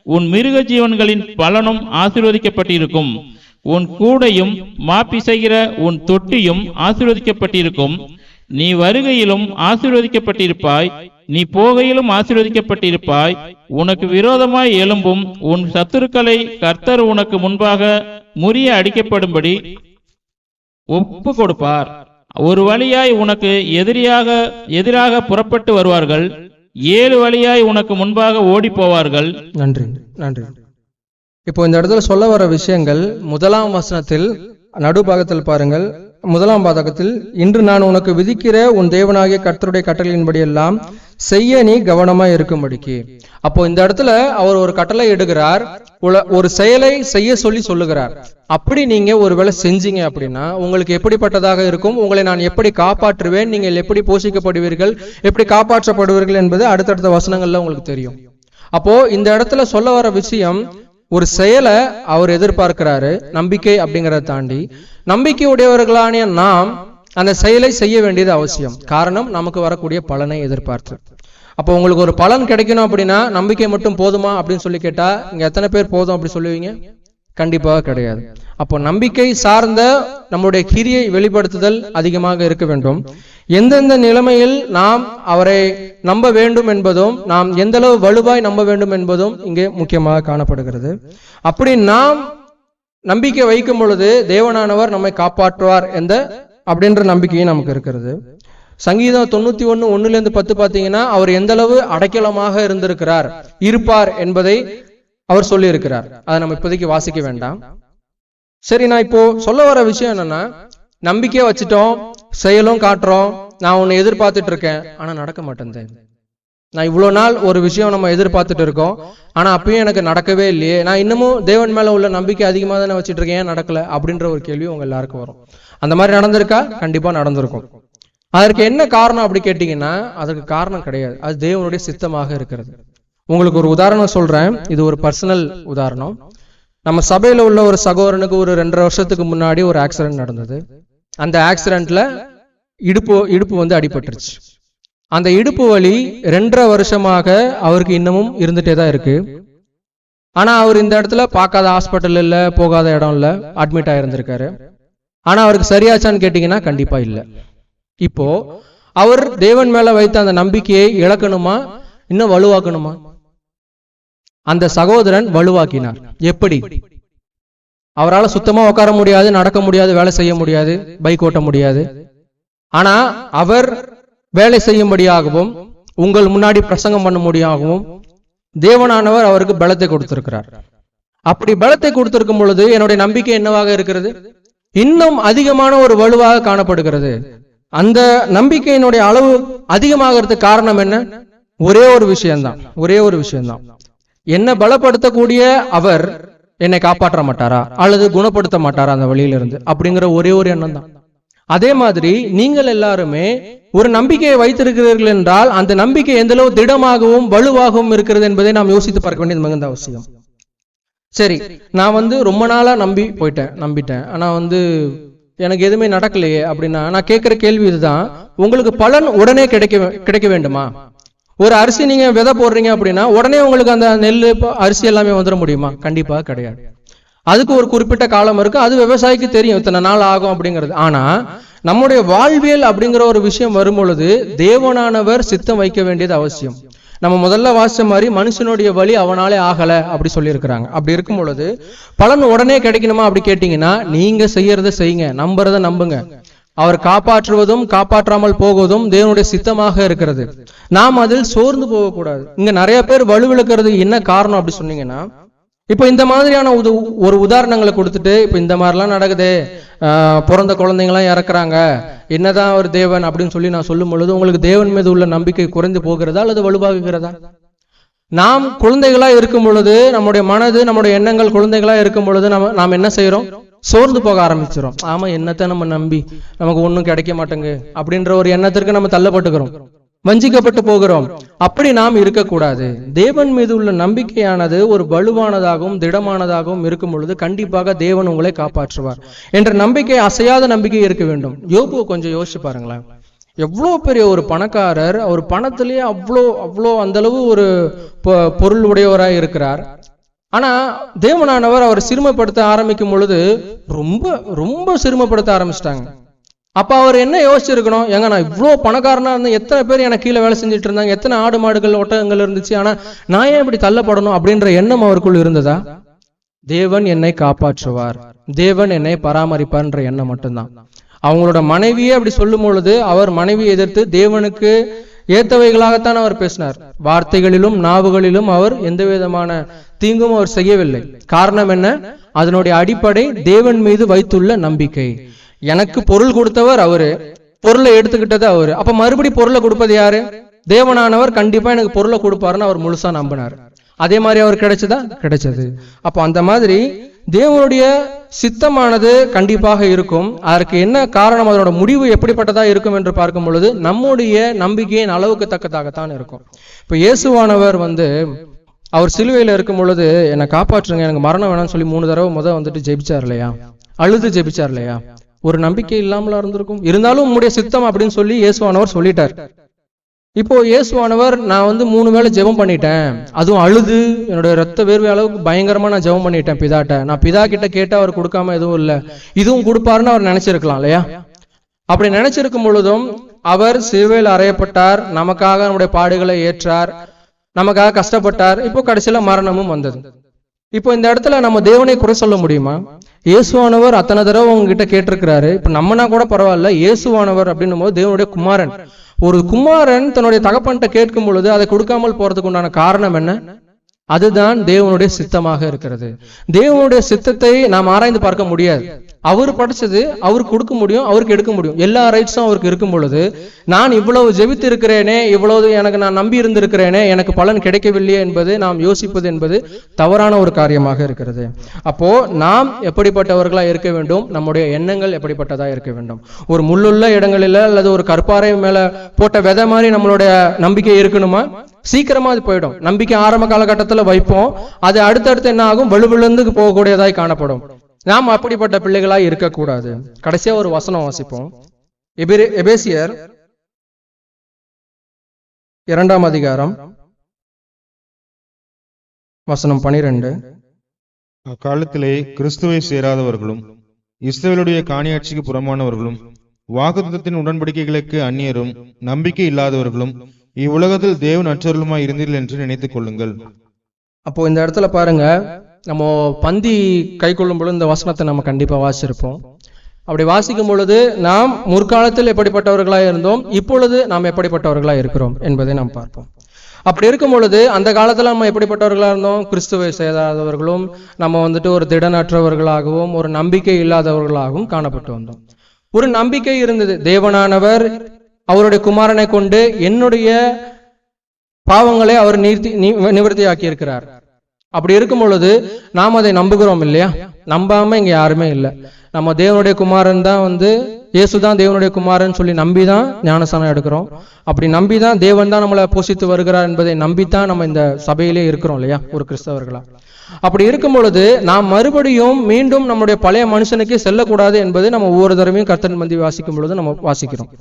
உன் மிருக ஜீவன்களின் பலனும் ஆசீர்வதிக்கப்பட்டிருக்கும். உன் கூடையும் மாப்பிசைகிற உன் தொட்டியும் ஆசீர்வதிக்கப்பட்டிருக்கும். நீ வருகையிலும் ஆசீர்வதிக்கப்பட்டிருப்பாய், நீ போகையிலும் ஆசீர்வதிக்கப்பட்டிருப்பாய். உனக்கு விரோதமாய் எழும்பும் உன் சத்துருக்களை கர்த்தர் உனக்கு முன்பாக முறிய அடிக்கப்படும்படி ஒப்பு கொடுப்பார். ஒரு வழியாய் உனக்கு எதிராக புறப்பட்டு வருவார்கள், 7 வழியாய் உனக்கு முன்பாக ஓடி போவார்கள். நன்றி, நன்றி. இப்போ இந்த இடத்துல சொல்ல வர விஷயங்கள் 1ஆம் வசனத்தில் நடுபாகத்தில் பாருங்கள். 1ஆம் பாதகத்தில், இன்று நான் உனக்கு விதிக்கிற உன் தேவனாகிய கர்த்தருடைய கட்டளையின்படி எல்லாம் செய்ய நீ கவனமாய் இருக்கும்படிக்கு. அப்போ இந்த இடத்துல அவர் ஒரு கட்டளை எடுக்கிறார், ஒரு செயலை செய்ய சொல்லி சொல்லுகிறார். அப்படி நீங்க ஒருவேளை செஞ்சீங்க அப்படின்னா உங்களுக்கு எப்படிப்பட்டதாக இருக்கும், உங்களை நான் எப்படி காப்பாற்றுவேன், நீங்கள் எப்படி போஷிக்கப்படுவீர்கள், எப்படி காப்பாற்றப்படுவீர்கள் என்பது அடுத்தடுத்த வசனங்கள்ல உங்களுக்கு தெரியும். அப்போ இந்த இடத்துல சொல்ல வர விஷயம், ஒரு செயலை அவர் எதிர்பார்க்கிறாரு. நம்பிக்கை அப்படிங்கிறத தாண்டி நம்பிக்கை உடையவர்களான நாம் அந்த செயலை செய்ய வேண்டியது அவசியம். காரணம், நமக்கு வரக்கூடிய பலனை எதிர்பார்த்து. அப்போ உங்களுக்கு ஒரு பலன் கிடைக்கணும் அப்படின்னா நம்பிக்கை மட்டும் போதுமா அப்படின்னு சொல்லி கேட்டா இங்க எத்தனை பேர் போதும் அப்படி சொல்லுவீங்க? கண்டிப்பாக கிடையாது. அப்போ நம்பிக்கை சார்ந்த நம்முடைய கிரியை வெளிப்படுத்துதல் அதிகமாக இருக்க வேண்டும். எந்தெந்த நிலைமையில் நாம் அவரை நம்ப வேண்டும் என்பதும், நாம் எந்த அளவு வலுவாய் நம்ப வேண்டும் என்பதும் இங்கே முக்கியமாக காணப்படுகிறது. அப்படி நாம் நம்பிக்கை வைக்கும் பொழுது தேவனானவர் நம்மை காப்பாற்றுவார் அப்படின்ற நம்பிக்கையும் நமக்கு இருக்கிறது. சங்கீதம் 91:1-10 பார்த்தீங்கன்னா அவர் எந்த அளவு அடைக்கலமாக இருப்பார் என்பதை அவர் சொல்லி இருக்கிறார். அதை நம்ம இப்போதைக்கு வாசிக்க வேண்டாம். சரி, நான் இப்போ சொல்ல வர விஷயம் என்னன்னா, நம்பிக்கையை வச்சுட்டோம், செயலும் காட்டுறோம், நான் உன்னை எதிர்பார்த்துட்டு இருக்கேன், ஆனா நடக்க மாட்டேன். நான் இவ்வளவு நாள் ஒரு விஷயம் நம்ம எதிர்பார்த்துட்டு இருக்கோம், ஆனா அப்பயும் எனக்கு நடக்கவே இல்லையே, நான் இன்னமும் தேவன் மேல உள்ள நம்பிக்கை அதிகமாக தானே வச்சுட்டு இருக்கேன், ஏன் நடக்கல அப்படின்ற ஒரு கேள்வி உங்க எல்லாருக்கும் வரும். அந்த மாதிரி நடந்திருக்கா? கண்டிப்பா நடந்திருக்கும். அதற்கு என்ன காரணம் அப்படி கேட்டீங்கன்னா, அதற்கு காரணம் கிடையாது, அது தேவனுடைய சித்தமாக இருக்கிறது. உங்களுக்கு ஒரு உதாரணம் சொல்றேன், இது ஒரு பர்சனல் உதாரணம். நம்ம சபையில உள்ள ஒரு சகோதரனுக்கு ஒரு 2.5 வருஷத்துக்கு முன்னாடி ஒரு ஆக்சிடென்ட் நடந்தது. அந்த ஆக்சிடென்ட்ல இடுப்பு வந்து அடிபட்டுருச்சு. அந்த இடுப்பு வலி 2.5 வருஷமாக அவருக்கு இன்னமும் இருந்துட்டே தான் இருக்கு. ஆனா அவர் இந்த இடத்துல பார்க்காத ஹாஸ்பிட்டல் இல்ல, போகாத இடம் இல்ல, அட்மிட் ஆயிருந்திருக்காரு. ஆனா அவருக்கு சரியாச்சான்னு கேட்டீங்கன்னா கண்டிப்பா இல்ல. இப்போ அவர் தேவன் மேல வைத்த அந்த நம்பிக்கையை இழக்கணுமா, இன்னும் வலுவாக்கணுமா? அந்த சகோதரன் வலுவாக்கினார். எப்படி? அவரால் சுத்தமா உட்கார முடியாது, நடக்க முடியாது, வேலை செய்ய முடியாது, பைக் ஓட்ட முடியாது. ஆனா அவர் வேலை செய்யும்படியாகவும் உங்கள் முன்னாடி பிரசங்கம் பண்ண முடியாகவும் தேவனானவர் அவருக்கு பலத்தை கொடுத்திருக்கிறார். அப்படி பலத்தை கொடுத்திருக்கும் பொழுது என்னுடைய நம்பிக்கை என்னவாக இருக்கிறது? இன்னும் அதிகமான ஒரு வலுவாக காணப்படுகிறது. அந்த நம்பிக்கையினுடைய அளவு அதிகமாகிறதுக்கு காரணம் என்ன? ஒரே ஒரு விஷயம்தான். என்ன பலப்படுத்தக்கூடிய அவர் என்னை காப்பாற்ற மாட்டாரா அல்லது குணப்படுத்த மாட்டாரா அந்த வழியிலிருந்து அப்படிங்கிற ஒரே ஒரு எண்ணம் தான். அதே மாதிரி நீங்கள் எல்லாருமே ஒரு நம்பிக்கையை வைத்திருக்கிறீர்கள் என்றால் அந்த நம்பிக்கை எந்த அளவு திடமாகவும் வலுவாகவும் இருக்கிறது என்பதை நாம் யோசித்து பார்க்க வேண்டியது மிகுந்த அவசியம். சரி, நான் ரொம்ப நாளா நம்பிட்டேன், ஆனா எனக்கு எதுவுமே நடக்கலையே அப்படின்னா நான் கேட்கிற கேள்வி இதுதான், உங்களுக்கு பலன் உடனே கிடைக்க வேண்டுமா? ஒரு அரிசி நீங்க விதை போடுறீங்க அப்படின்னா உடனே உங்களுக்கு அந்த நெல் அரிசி எல்லாமே வந்துட முடியுமா? கண்டிப்பா கிடையாது. அதுக்கு ஒரு குறிப்பிட்ட காலம் இருக்கு, அது விவசாயிக்கு தெரியும் இத்தனை நாள் ஆகும் அப்படிங்கிறது. ஆனா நம்முடைய வாழ்வியல் அப்படிங்கிற ஒரு விஷயம் வரும் பொழுது தேவனானவர் சித்தம் வைக்க வேண்டியது அவசியம். நம்ம முதல்ல வாசிச்ச மாதிரி மனுஷனுடைய வழி அவனாலே ஆகல அப்படி சொல்லி இருக்கிறாங்க. அப்படி இருக்கும் பொழுது பலன் உடனே கிடைக்கணுமா அப்படி கேட்டீங்கன்னா நீங்க செய்யறத செய்யுங்க, நம்புறத நம்புங்க. அவர் காப்பாற்றுவதும் காப்பாற்றாமல் போவதும் தேவனுடைய சித்தமாக இருக்கிறது. நாம் அதில் சோர்ந்து போகக்கூடாது. இங்க நிறைய பேர் வலுவிழக்கிறது என்ன காரணம் அப்படி சொன்னீங்கன்னா, இப்ப இந்த மாதிரியான ஒரு உதாரணங்களை கொடுத்துட்டு இப்ப இந்த மாதிரிலாம் நடக்குது, பிறந்த குழந்தைங்களாம் இறக்குறாங்க, என்னதான் ஒரு தேவன் அப்படின்னு சொல்லி நான் சொல்லும் பொழுது உங்களுக்கு தேவன் மீது உள்ள நம்பிக்கை குறைந்து போகிறதா அல்லது வலுவாகுகிறதா? நாம் குழந்தைகளா இருக்கும் பொழுது நம்முடைய மனது நம்முடைய எண்ணங்கள் குழந்தைகளா இருக்கும் பொழுது நாம் என்ன செய்யறோம்? சோர்ந்து போக ஆரம்பிச்சிடும். ஆமா, என்னத்தை நம்ம நம்பி நமக்கு ஒண்ணும் கிடைக்க மாட்டேங்க அப்படின்ற ஒரு எண்ணத்திற்கு நம்ம தள்ளப்பட்டுக்கிறோம், வஞ்சிக்கப்பட்டு போகிறோம். அப்படி நாம் இருக்கக்கூடாது. தேவன் மீது உள்ள நம்பிக்கையானது ஒரு வலுவானதாகவும் திடமானதாகவும் இருக்கும் பொழுது கண்டிப்பாக தேவன் உங்களை காப்பாற்றுவார் என்ற நம்பிக்கை, அசையாத நம்பிக்கை இருக்க வேண்டும். யோபு கொஞ்சம் யோசிச்சு பாருங்களேன். எவ்வளோ பெரிய ஒரு பணக்காரர், அவர் பணத்திலேயே அவ்வளோ அந்த அளவு ஒரு பொருள் உடையவராய் இருக்கிறார். ஆனா தேவனானவர் அவர் சிறுமைப்படுத்த ஆரம்பிக்கும் பொழுது ரொம்ப ரொம்ப சிறுமைப்படுத்த ஆரம்பிச்சிட்டாங்க. அப்ப அவர் என்ன யோசிச்சிருக்கணும், ஏங்க நான் இவ்வளோ பணக்காரனா இருந்தேன், எத்தனை பேர் எனக்கு கீழே வேலை செஞ்சுட்டு இருந்தாங்க, எத்தனை ஆடு மாடுகள் ஒட்டகங்கள் இருந்துச்சு, ஆனா நான் ஏன் இப்படி தள்ளப்படணும் அப்படின்ற எண்ணம் அவருக்குள் இருந்ததா? தேவன் என்னை காப்பாற்றுவார், தேவன் என்னை பராமரிப்பார்ன்ற எண்ணம் மட்டும்தான். அவங்களோட மனைவியே அப்படி சொல்லும் பொழுது அவர் மனைவியை எதிர்த்து தேவனுக்கு ஏத்தவைகளாகத்தான் அவர் பேசினார். வார்த்தைகளிலும் நாவுகளிலும் அவர் எந்த விதமான தீங்கும் அவர் செய்யவில்லை. காரணம் என்ன? அதனுடைய அடிப்படை தேவன் மீது வைத்துள்ள நம்பிக்கை. எனக்கு பொருள் கொடுத்தவர் அவரு, பொருளை எடுத்துக்கிட்டது அவரு. அப்ப மறுபடி பொருளை கொடுப்பது யாரு? தேவனானவர் கண்டிப்பா எனக்கு பொருளை கொடுப்பாருன்னு அவர் முழுசா நம்பினார். அதே மாதிரி அவர் கிடைச்சதா? கிடைச்சது. அப்போ அந்த மாதிரி தேவனுடைய சித்தமானது கண்டிப்பாக இருக்கும். அதற்கு என்ன காரணம், அதனோட முடிவு எப்படிப்பட்டதா இருக்கும் என்று பார்க்கும் பொழுது நம்முடைய நம்பிக்கையின் அளவுக்கு தக்கதாகத்தான் இருக்கும். இப்ப இயேசுவானவர் அவர் சிலுவையில இருக்கும் பொழுது என்னை காப்பாற்றுங்க, எனக்கு மரணம் வேணாம்னு சொல்லி 3 தடவை வந்துட்டு ஜெபிச்சார் இல்லையா? அழுது ஜெபிச்சார் இல்லையா? ஒரு நம்பிக்கை இல்லாமலா இருந்திருக்கும். இருந்தாலும் உம்முடைய சித்தம் அப்படின்னு சொல்லி இயேசுவானவர் சொல்லிட்டார். இப்போ இயேசுவானவர் நான் 3 வேளை ஜெபம் பண்ணிட்டேன், அதுவும் அழுது என்னுடைய ரத்த வேர்வை அளவுக்கு பயங்கரமா நான் ஜெபம் பண்ணிட்டேன் பிதாட்ட. நான் பிதா கிட்ட கேட்டு அவர் கொடுக்காம எதுவும் இல்லை, இதுவும் கொடுப்பாருன்னு அவர் நினைச்சிருக்கலாம் இல்லையா? அப்படி நினைச்சிருக்கும் பொழுதும் அவர் சிலுவையில் அறையப்பட்டார், நமக்காக நம்முடைய பாடுகளை ஏற்றார், நமக்காக கஷ்டப்பட்டார். இப்போ கடைசியில மரணமும் வந்தது. இப்போ இந்த இடத்துல நம்ம தேவனை குறை சொல்ல முடியுமா? இயேசுவானவர் அத்தனை தடவை உங்ககிட்ட கேட்டிருக்கிறாரு. இப்ப நம்மனா கூட பரவாயில்ல, இயேசுவானவர் அப்படின்னும் போது தேவனுடைய குமாரன். ஒரு குமாரன் தன்னுடைய தகப்பன்கிட்ட கேட்கும் பொழுது அதை கொடுக்காமல் போறதுக்கு உண்டான காரணம் என்ன? அதுதான் தேவனுடைய சித்தமாக இருக்கிறது. தேவனுடைய சித்தத்தை நாம் ஆராய்ந்து பார்க்க முடியாது. அவர் படைச்சது அவருக்கு கொடுக்க முடியும், அவருக்கு எடுக்க முடியும். எல்லா ரைட்ஸும் அவருக்கு இருக்கும் பொழுது நான் இவ்வளவு ஜெபித்து இருக்கிறேனே, இவ்வளவு எனக்கு நான் நம்பி இருந்திருக்கிறேனே, எனக்கு பலன் கிடைக்கவில்லையே என்பது நாம் யோசிப்பது என்பது தவறான ஒரு காரியமாக இருக்கிறது. அப்போ நாம் எப்படிப்பட்டவர்களா இருக்க வேண்டும்? நம்முடைய எண்ணங்கள் எப்படிப்பட்டதா இருக்க வேண்டும்? ஒரு முள்ளுள்ள இடங்களில் அல்லது ஒரு கற்பாறை மேல போட்ட விதை மாதிரி நம்மளுடைய நம்பிக்கை இருக்கணுமா? சீக்கிரமா அது போயிடும். நம்பிக்கை ஆரம்ப காலகட்டத்தில் வைப்போம், அது அடுத்தடுத்து என்ன ஆகும்? வலுவிழந்து போகக்கூடியதாய் காணப்படும். நாம் அப்படிப்பட்ட பிள்ளைகளாய் இருக்கக்கூடாது. கடைசியா ஒரு வசனம் வாசிப்போம். எபேசியர் 2ஆம் அதிகாரம் வசனம் 12. அக்காலத்திலே கிறிஸ்துவை சேராதவர்களும் இஸ்ரவேலுடைய காணியாட்சிக்கு புறமானவர்களும் வாக்குத்தத்தத்தின் உடன்படிக்கைகளுக்கு அந்நியரும் நம்பிக்கை இல்லாதவர்களும் இவ்வுலகத்தில் தேவன் அற்றருளுமாய் இருந்தீர்கள் என்று நினைத்துக் கொள்ளுங்கள். அப்போ இந்த இடத்துல பாருங்க, நம்ம பந்தி கை கொள்ளும் பொழுது இந்த வசனத்தை நம்ம கண்டிப்பா வாசிச்சிருப்போம். அப்படி வாசிக்கும் பொழுது நாம் முற்காலத்தில் எப்படிப்பட்டவர்களாக இருந்தோம், இப்பொழுது நாம் எப்படிப்பட்டவர்களாக இருக்கிறோம் என்பதை நாம் பார்ப்போம். அப்படி இருக்கும் பொழுது அந்த காலத்துல நம்ம எப்படிப்பட்டவர்களாக இருந்தோம்? கிறிஸ்துவை சேராதவர்களும் நம்ம ஒரு திடனற்றவர்களாகவும் ஒரு நம்பிக்கை இல்லாதவர்களாகவும் காணப்பட்டு வந்தோம். ஒரு நம்பிக்கை இருந்தது. தேவனானவர் அவருடைய குமாரனை கொண்டு என்னுடைய பாவங்களை அவர் நிவர்த்தி ஆக்கி இருக்கிறார். அப்படி இருக்கும் பொழுது நாம் அதை நம்புகிறோம் இல்லையா? நம்பாம இங்க யாருமே இல்லை. நம்ம தேவனுடைய குமாரன் தான் இயேசுதான் தேவனுடைய குமாரன் சொல்லி நம்பிதான் ஞானஸ்நானம் எடுக்கிறோம். அப்படி நம்பிதான் தேவன் தான் நம்மளை போஷித்து வருகிறார் என்பதை நம்பித்தான் நம்ம இந்த சபையிலே இருக்கிறோம் இல்லையா, ஒரு கிறிஸ்தவர்களா. அப்படி இருக்கும் பொழுது நாம் மறுபடியும் மீண்டும் நம்முடைய பழைய மனுஷனுக்கே செல்லக்கூடாது என்பது நம்ம ஒவ்வொரு தடவையும் கர்த்தர் மந்தி வாசிக்கும் பொழுது நம்ம வாசிக்கிறோம்.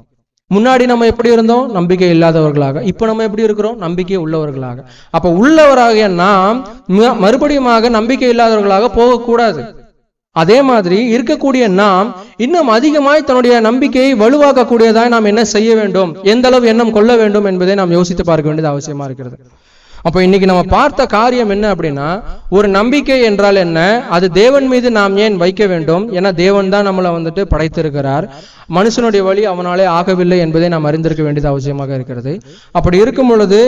முன்னாடி நம்ம எப்படி இருந்தோம்? நம்பிக்கை இல்லாதவர்களாக. இப்ப நம்ம எப்படி இருக்கிறோம்? நம்பிக்கை உள்ளவர்களாக. அப்ப உள்ளவராகிய நாம் மறுபடியும் நம்பிக்கை இல்லாதவர்களாக போகக்கூடாது. அதே மாதிரி இருக்கக்கூடிய நாம் இன்னும் அதிகமாய் தன்னுடைய நம்பிக்கையை வலுவாக்கக்கூடியதாய் நாம் என்ன செய்ய வேண்டும், எந்த அளவு எண்ணம் கொள்ள வேண்டும் என்பதை நாம் யோசித்து பார்க்க வேண்டியது அவசியமா இருக்கிறது. அப்போ இன்னைக்கு நம்ம பார்த்த காரியம் என்ன அப்படின்னா, ஒரு நம்பிக்கை என்றால் என்ன, அது தேவன் மீது நாம் ஏன் வைக்க வேண்டும்? ஏன்னா தேவன் தான் நம்மளை படைத்திருக்கிறார். மனுஷனுடைய வழி அவனாலே ஆகவில்லை என்பதை நாம் அறிந்திருக்க வேண்டியது அவசியமாக இருக்கிறது. அப்படி இருக்கும் பொழுது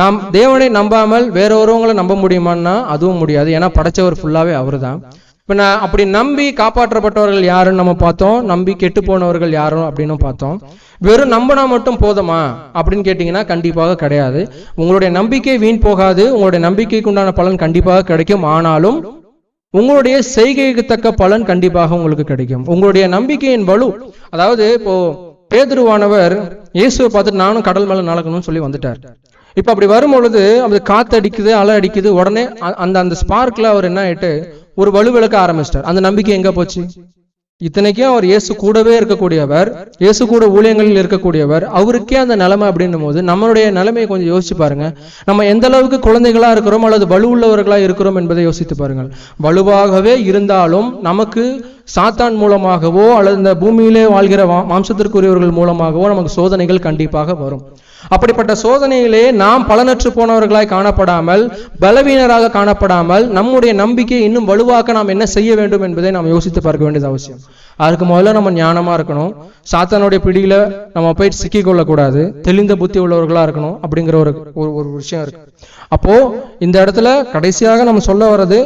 நாம் தேவனை நம்பாமல் வேற ஒருவங்களை நம்ப முடியுமான்னா அதுவும் முடியாது. ஏன்னா படைச்சவர் ஃபுல்லாவே அவரு தான். இப்ப நான் அப்படி நம்பி காப்பாற்றப்பட்டவர்கள் யாருன்னு நம்ம பார்த்தோம், நம்பி கெட்டு போனவர்கள் யாரும் அப்படின்னு பார்த்தோம். வெறும் நம்பினா மட்டும் போதுமா அப்படின்னு கேட்டீங்கன்னா கண்டிப்பாக கிடையாது. உங்களுடைய நம்பிக்கை வீண் போகாது, உங்களுடைய நம்பிக்கைக்கு உண்டான பலன் கண்டிப்பாக கிடைக்கும். ஆனாலும் உங்களுடைய செய்கைக்கு தக்க பலன் கண்டிப்பாக உங்களுக்கு கிடைக்கும். உங்களுடைய நம்பிக்கையின் வலு, அதாவது இப்போ பேதுருவானவர் இயேசுவை பார்த்துட்டு நானும் கடல் மேல நடக்கணும்னு சொல்லி வந்துட்டார். இப்ப அப்படி வரும் பொழுது அது காத்து அடிக்குது, அலை அடிக்குது, உடனே அந்த ஸ்பார்க்ல அவர் என்ன ஆயிட்டு ஒரு வலுவிளக்க ஆரம்பிச்சிட்டார். அந்த நம்பிக்கை எங்க போச்சு? இத்தனைக்கும் அவர் இயேசு கூடவே இருக்கக்கூடியவர், இயேசு கூட ஊழியங்களில் இருக்கக்கூடியவர். அவருக்கே அந்த நிலைமை அப்படின்னும் போது நம்மளுடைய நிலைமையை கொஞ்சம் யோசிச்சு பாருங்க. நம்ம எந்த அளவுக்கு குழந்தைகளா இருக்கிறோம் அல்லது வலுவுள்ளவர்களா இருக்கிறோம் என்பதை யோசித்து பாருங்கள். வலுவாகவே இருந்தாலும் நமக்கு சாத்தான் மூலமாகவோ அல்லது இந்த பூமியிலே வாழ்கிற மாம்சத்திற்குரியவர்கள் மூலமாகவோ நமக்கு சோதனைகள் கண்டிப்பாக வரும். அப்படிப்பட்ட சோதனையிலே நாம் பலனற்று போனவர்களாய் காணப்படாமல், பலவீனராக காணப்படாமல், நம்முடைய நம்பிக்கை இன்னும் வலுவாக்க நாம் என்ன செய்ய வேண்டும் என்பதை நாம் யோசித்து பார்க்க வேண்டியது அவசியம். அதுக்கு முதல்ல நம்ம ஞானமா இருக்கணும். சாத்தானுடைய பிடியில நம்ம போய் சிக்கிக் கொள்ளக்கூடாது. தெளிந்த புத்தி உள்ளவர்களா இருக்கணும் அப்படிங்கிற ஒரு விஷயம் இருக்கு. அப்போ இந்த இடத்துல கடைசியாக நம்ம சொல்ல வர்றது,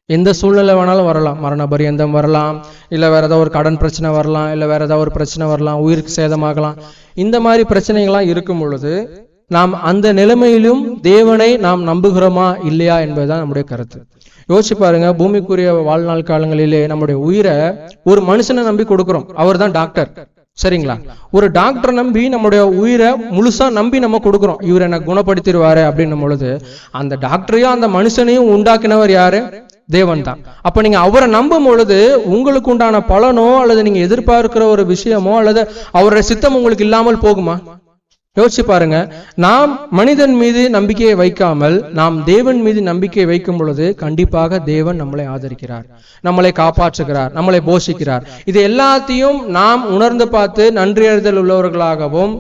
எந்த சூழ்நிலை வேணாலும் வரலாம். மரண பரியந்தம் வரலாம், இல்லை வேற ஏதாவது ஒரு கடன் பிரச்சனை வரலாம், இல்லை வேற ஏதாவது ஒரு பிரச்சனை வரலாம், உயிருக்கு சேதமாகலாம். இந்த மாதிரி பிரச்சனைகள்லாம் இருக்கும் பொழுது நாம் அந்த நிலைமையிலும் தேவனை நாம் நம்புகிறோமா இல்லையா என்பதுதான் நம்முடைய கருத்து. யோசிச்சு பாருங்க, பூமிக்குரிய வாழ்நாள் காலங்களிலே நம்முடைய உயிரை ஒரு மனுஷனை நம்பி கொடுக்கிறோம். அவர் தான் டாக்டர், சரிங்களா? ஒரு டாக்டர் நம்பி நம்முடைய உயிரை முழுசா நம்பி நம்ம கொடுக்கிறோம். இவர் என்ன குணப்படுத்திடுவாரு அப்படின்னும் பொழுது அந்த டாக்டரையும் அந்த மனுஷனையும் உண்டாக்கினவர் யாரு? தேவன் தான். அப்ப நீங்க அவரை நம்பும் பொழுது உங்களுக்கு உண்டான பலனோ அல்லது நீங்க எதிர்பார்க்கிற ஒரு விஷயமோ அல்லது அவருடைய சித்தம் உங்களுக்கு இல்லாமல் போகுமா? யோசிச்சு பாருங்க. நாம் மனிதன் மீது நம்பிக்கையை வைக்காமல் நாம் தேவன் மீது நம்பிக்கையை வைக்கும் பொழுது கண்டிப்பாக தேவன் நம்மளை ஆதரிக்கிறார், நம்மளை காப்பாற்றுகிறார், நம்மளை போஷிக்கிறார். இது எல்லாத்தையும் நாம் உணர்ந்து பார்த்து நன்றியறிதல் உள்ளவர்களாகவும்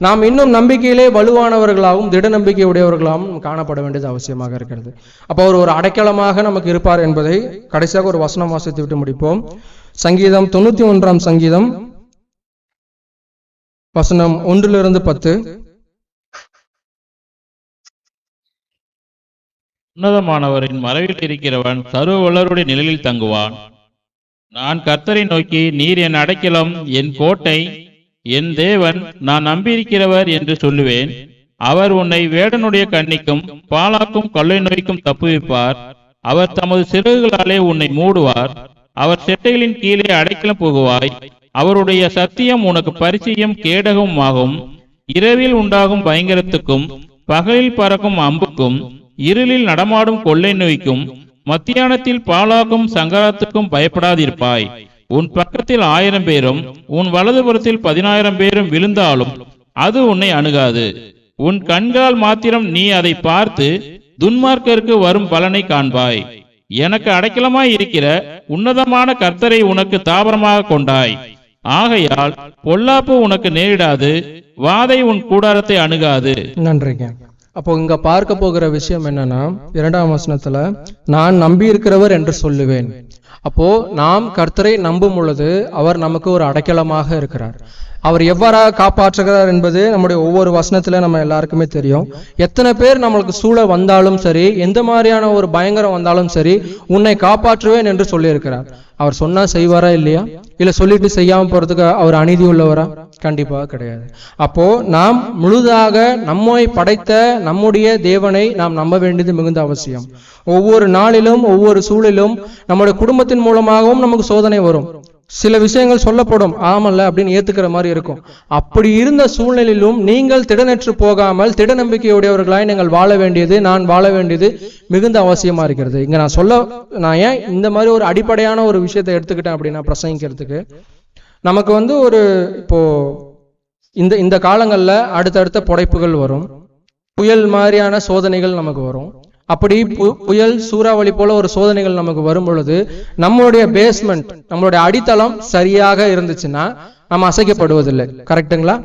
நாம் இன்னும் நம்பிக்கையிலே வலுவானவர்களாகவும் திட நம்பிக்கை உடையவர்களாகவும் காணப்பட வேண்டியது அவசியமாக இருக்கிறது. அப்போ அவர் ஒரு அடைக்கலமாக நமக்கு இருப்பார் என்பதை கடைசியாக ஒரு வசனம் வாசித்து விட்டு முடிப்போம். சங்கீதம் 91 சங்கீதம் வசனம் 1-10. உன்னதமானவரின் மறைவில் இருக்கிறவன் சர்வ வல்லவருடைய நிழலில் தங்குவான். நான் கர்த்தரை நோக்கி, நீர் என் அடைக்கலம், என் கோட்டை, என் தேவன், நான் நம்பியிருக்கிறவர் என்று சொல்லுவேன். அவர் உன்னை வேடனுடைய கண்ணிக்கும் பாலாக்கும் கொள்ளை நோய்க்கும் தப்புவிப்பார். அவர் தமது சிறகுகளாலே உன்னை மூடுவார். அவர் செட்டைகளின் கீழே அடைக்கலம் புகுவாய். அவருடைய சத்தியம் உனக்கு பரிச்சயம் கேடகமும் ஆகும். இரவில் உண்டாகும் பயங்கரத்துக்கும் பகலில் பறக்கும் அம்புக்கும் இருளில் நடமாடும் கொள்ளை நோய்க்கும் மத்தியானத்தில் பாலாக்கும் சங்கராத்துக்கும் பயப்படாதிருப்பாய். உன் பக்கத்தில் 1000 பேரும் உன் வலதுபுறத்தில் 10,000 பேரும் விழுந்தாலும் அது உன்னை அணுகாது. உன் கண்களால் மாத்திரம் நீ அதை பார்த்து துன்மார்க்கருக்கு வரும் பலனை காண்பாய். எனக்கு அடைக்கலமாய் இருக்கிற உன்னதமான கர்த்தரை உனக்கு தாபரமாக கொண்டாய். ஆகையால் பொல்லாப்பு உனக்கு நேரிடாது, வாதை உன் கூடாரத்தை அணுகாது. நன்றிங்க. அப்போ இங்க பார்க்க போகிற விஷயம் என்னன்னா, 2ஆம் வசனத்துல நான் நம்பி இருக்கிறவர் என்று சொல்லுவேன். அப்போ நாம் கர்த்தரை நம்பும் பொழுது அவர் நமக்கு ஒரு அடைக்கலமாக இருக்கிறார். அவர் எவ்வாறாக காப்பாற்றுகிறார் என்பது நம்முடைய ஒவ்வொரு வசனத்துல நம்ம எல்லாருக்குமே தெரியும். எத்தனை பேர் நம்மளுக்கு சூழ வந்தாலும் சரி, எந்த மாதிரியான ஒரு பயங்கரம் வந்தாலும் சரி, உன்னை காப்பாற்றுவேன் என்று சொல்லி இருக்கிறார். அவர் சொன்னா செய்வாரா இல்லையா? இல்ல சொல்லிட்டு செய்யாம போறதுக்கு அவர் அநீதி உள்ளவரா? கண்டிப்பாக கிடையாது. அப்போ நாம் முழுதாக நம்மை படைத்த நம்முடைய தேவனை நாம் நம்ப வேண்டியது மிகுந்த அவசியம். ஒவ்வொரு நாளிலும் ஒவ்வொரு சூழலிலும் நம்முடைய குடும்பத்தின் மூலமாகவும் நமக்கு சோதனை வரும். சில விஷயங்கள் சொல்லப்படும், ஆமல்ல அப்படின்னு ஏத்துக்கிற மாதிரி இருக்கும். அப்படி இருந்த சூழ்நிலையிலும் நீங்கள் திடனற்று போகாமல் திட நம்பிக்கையுடையவர்களாய் நீங்கள் வாழ வேண்டியது, நான் வாழ வேண்டியது மிகுந்த அவசியமா இருக்கிறது. இங்க நான் ஏன் இந்த மாதிரி ஒரு அடிப்படையான ஒரு விஷயத்தை எடுத்துக்கிட்டேன் அப்படின்னா, பிரசங்கிக்கிறதுக்கு நமக்கு ஒரு இப்போ இந்த காலங்கள்ல அடுத்தடுத்த புடைப்புகள் வரும், புயல் மாதிரியான சோதனைகள் நமக்கு வரும். அப்படி புயல் சூறாவளி போல ஒரு சோதனைகள் நமக்கு வரும் பொழுது நம்மளுடைய பேஸ்மெண்ட், நம்மளுடைய அடித்தளம் சரியாக இருந்துச்சுன்னா நம்ம அசைக்கப்படுவதில்லை. கரெக்டுங்களா?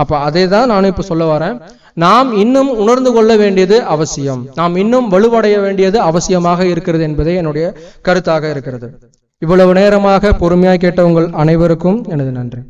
அப்ப அதே தான் நானும் இப்ப சொல்ல வரேன். நாம் இன்னும் உணர்ந்து கொள்ள வேண்டியது அவசியம், நாம் இன்னும் வலுவடைய வேண்டியது அவசியமாக இருக்கிறது என்பதே என்னுடைய கருத்தாக இருக்கிறது. இவ்வளவு நேரமாக பொறுமையாக கேட்ட உங்கள் அனைவருக்கும் எனது நன்றி.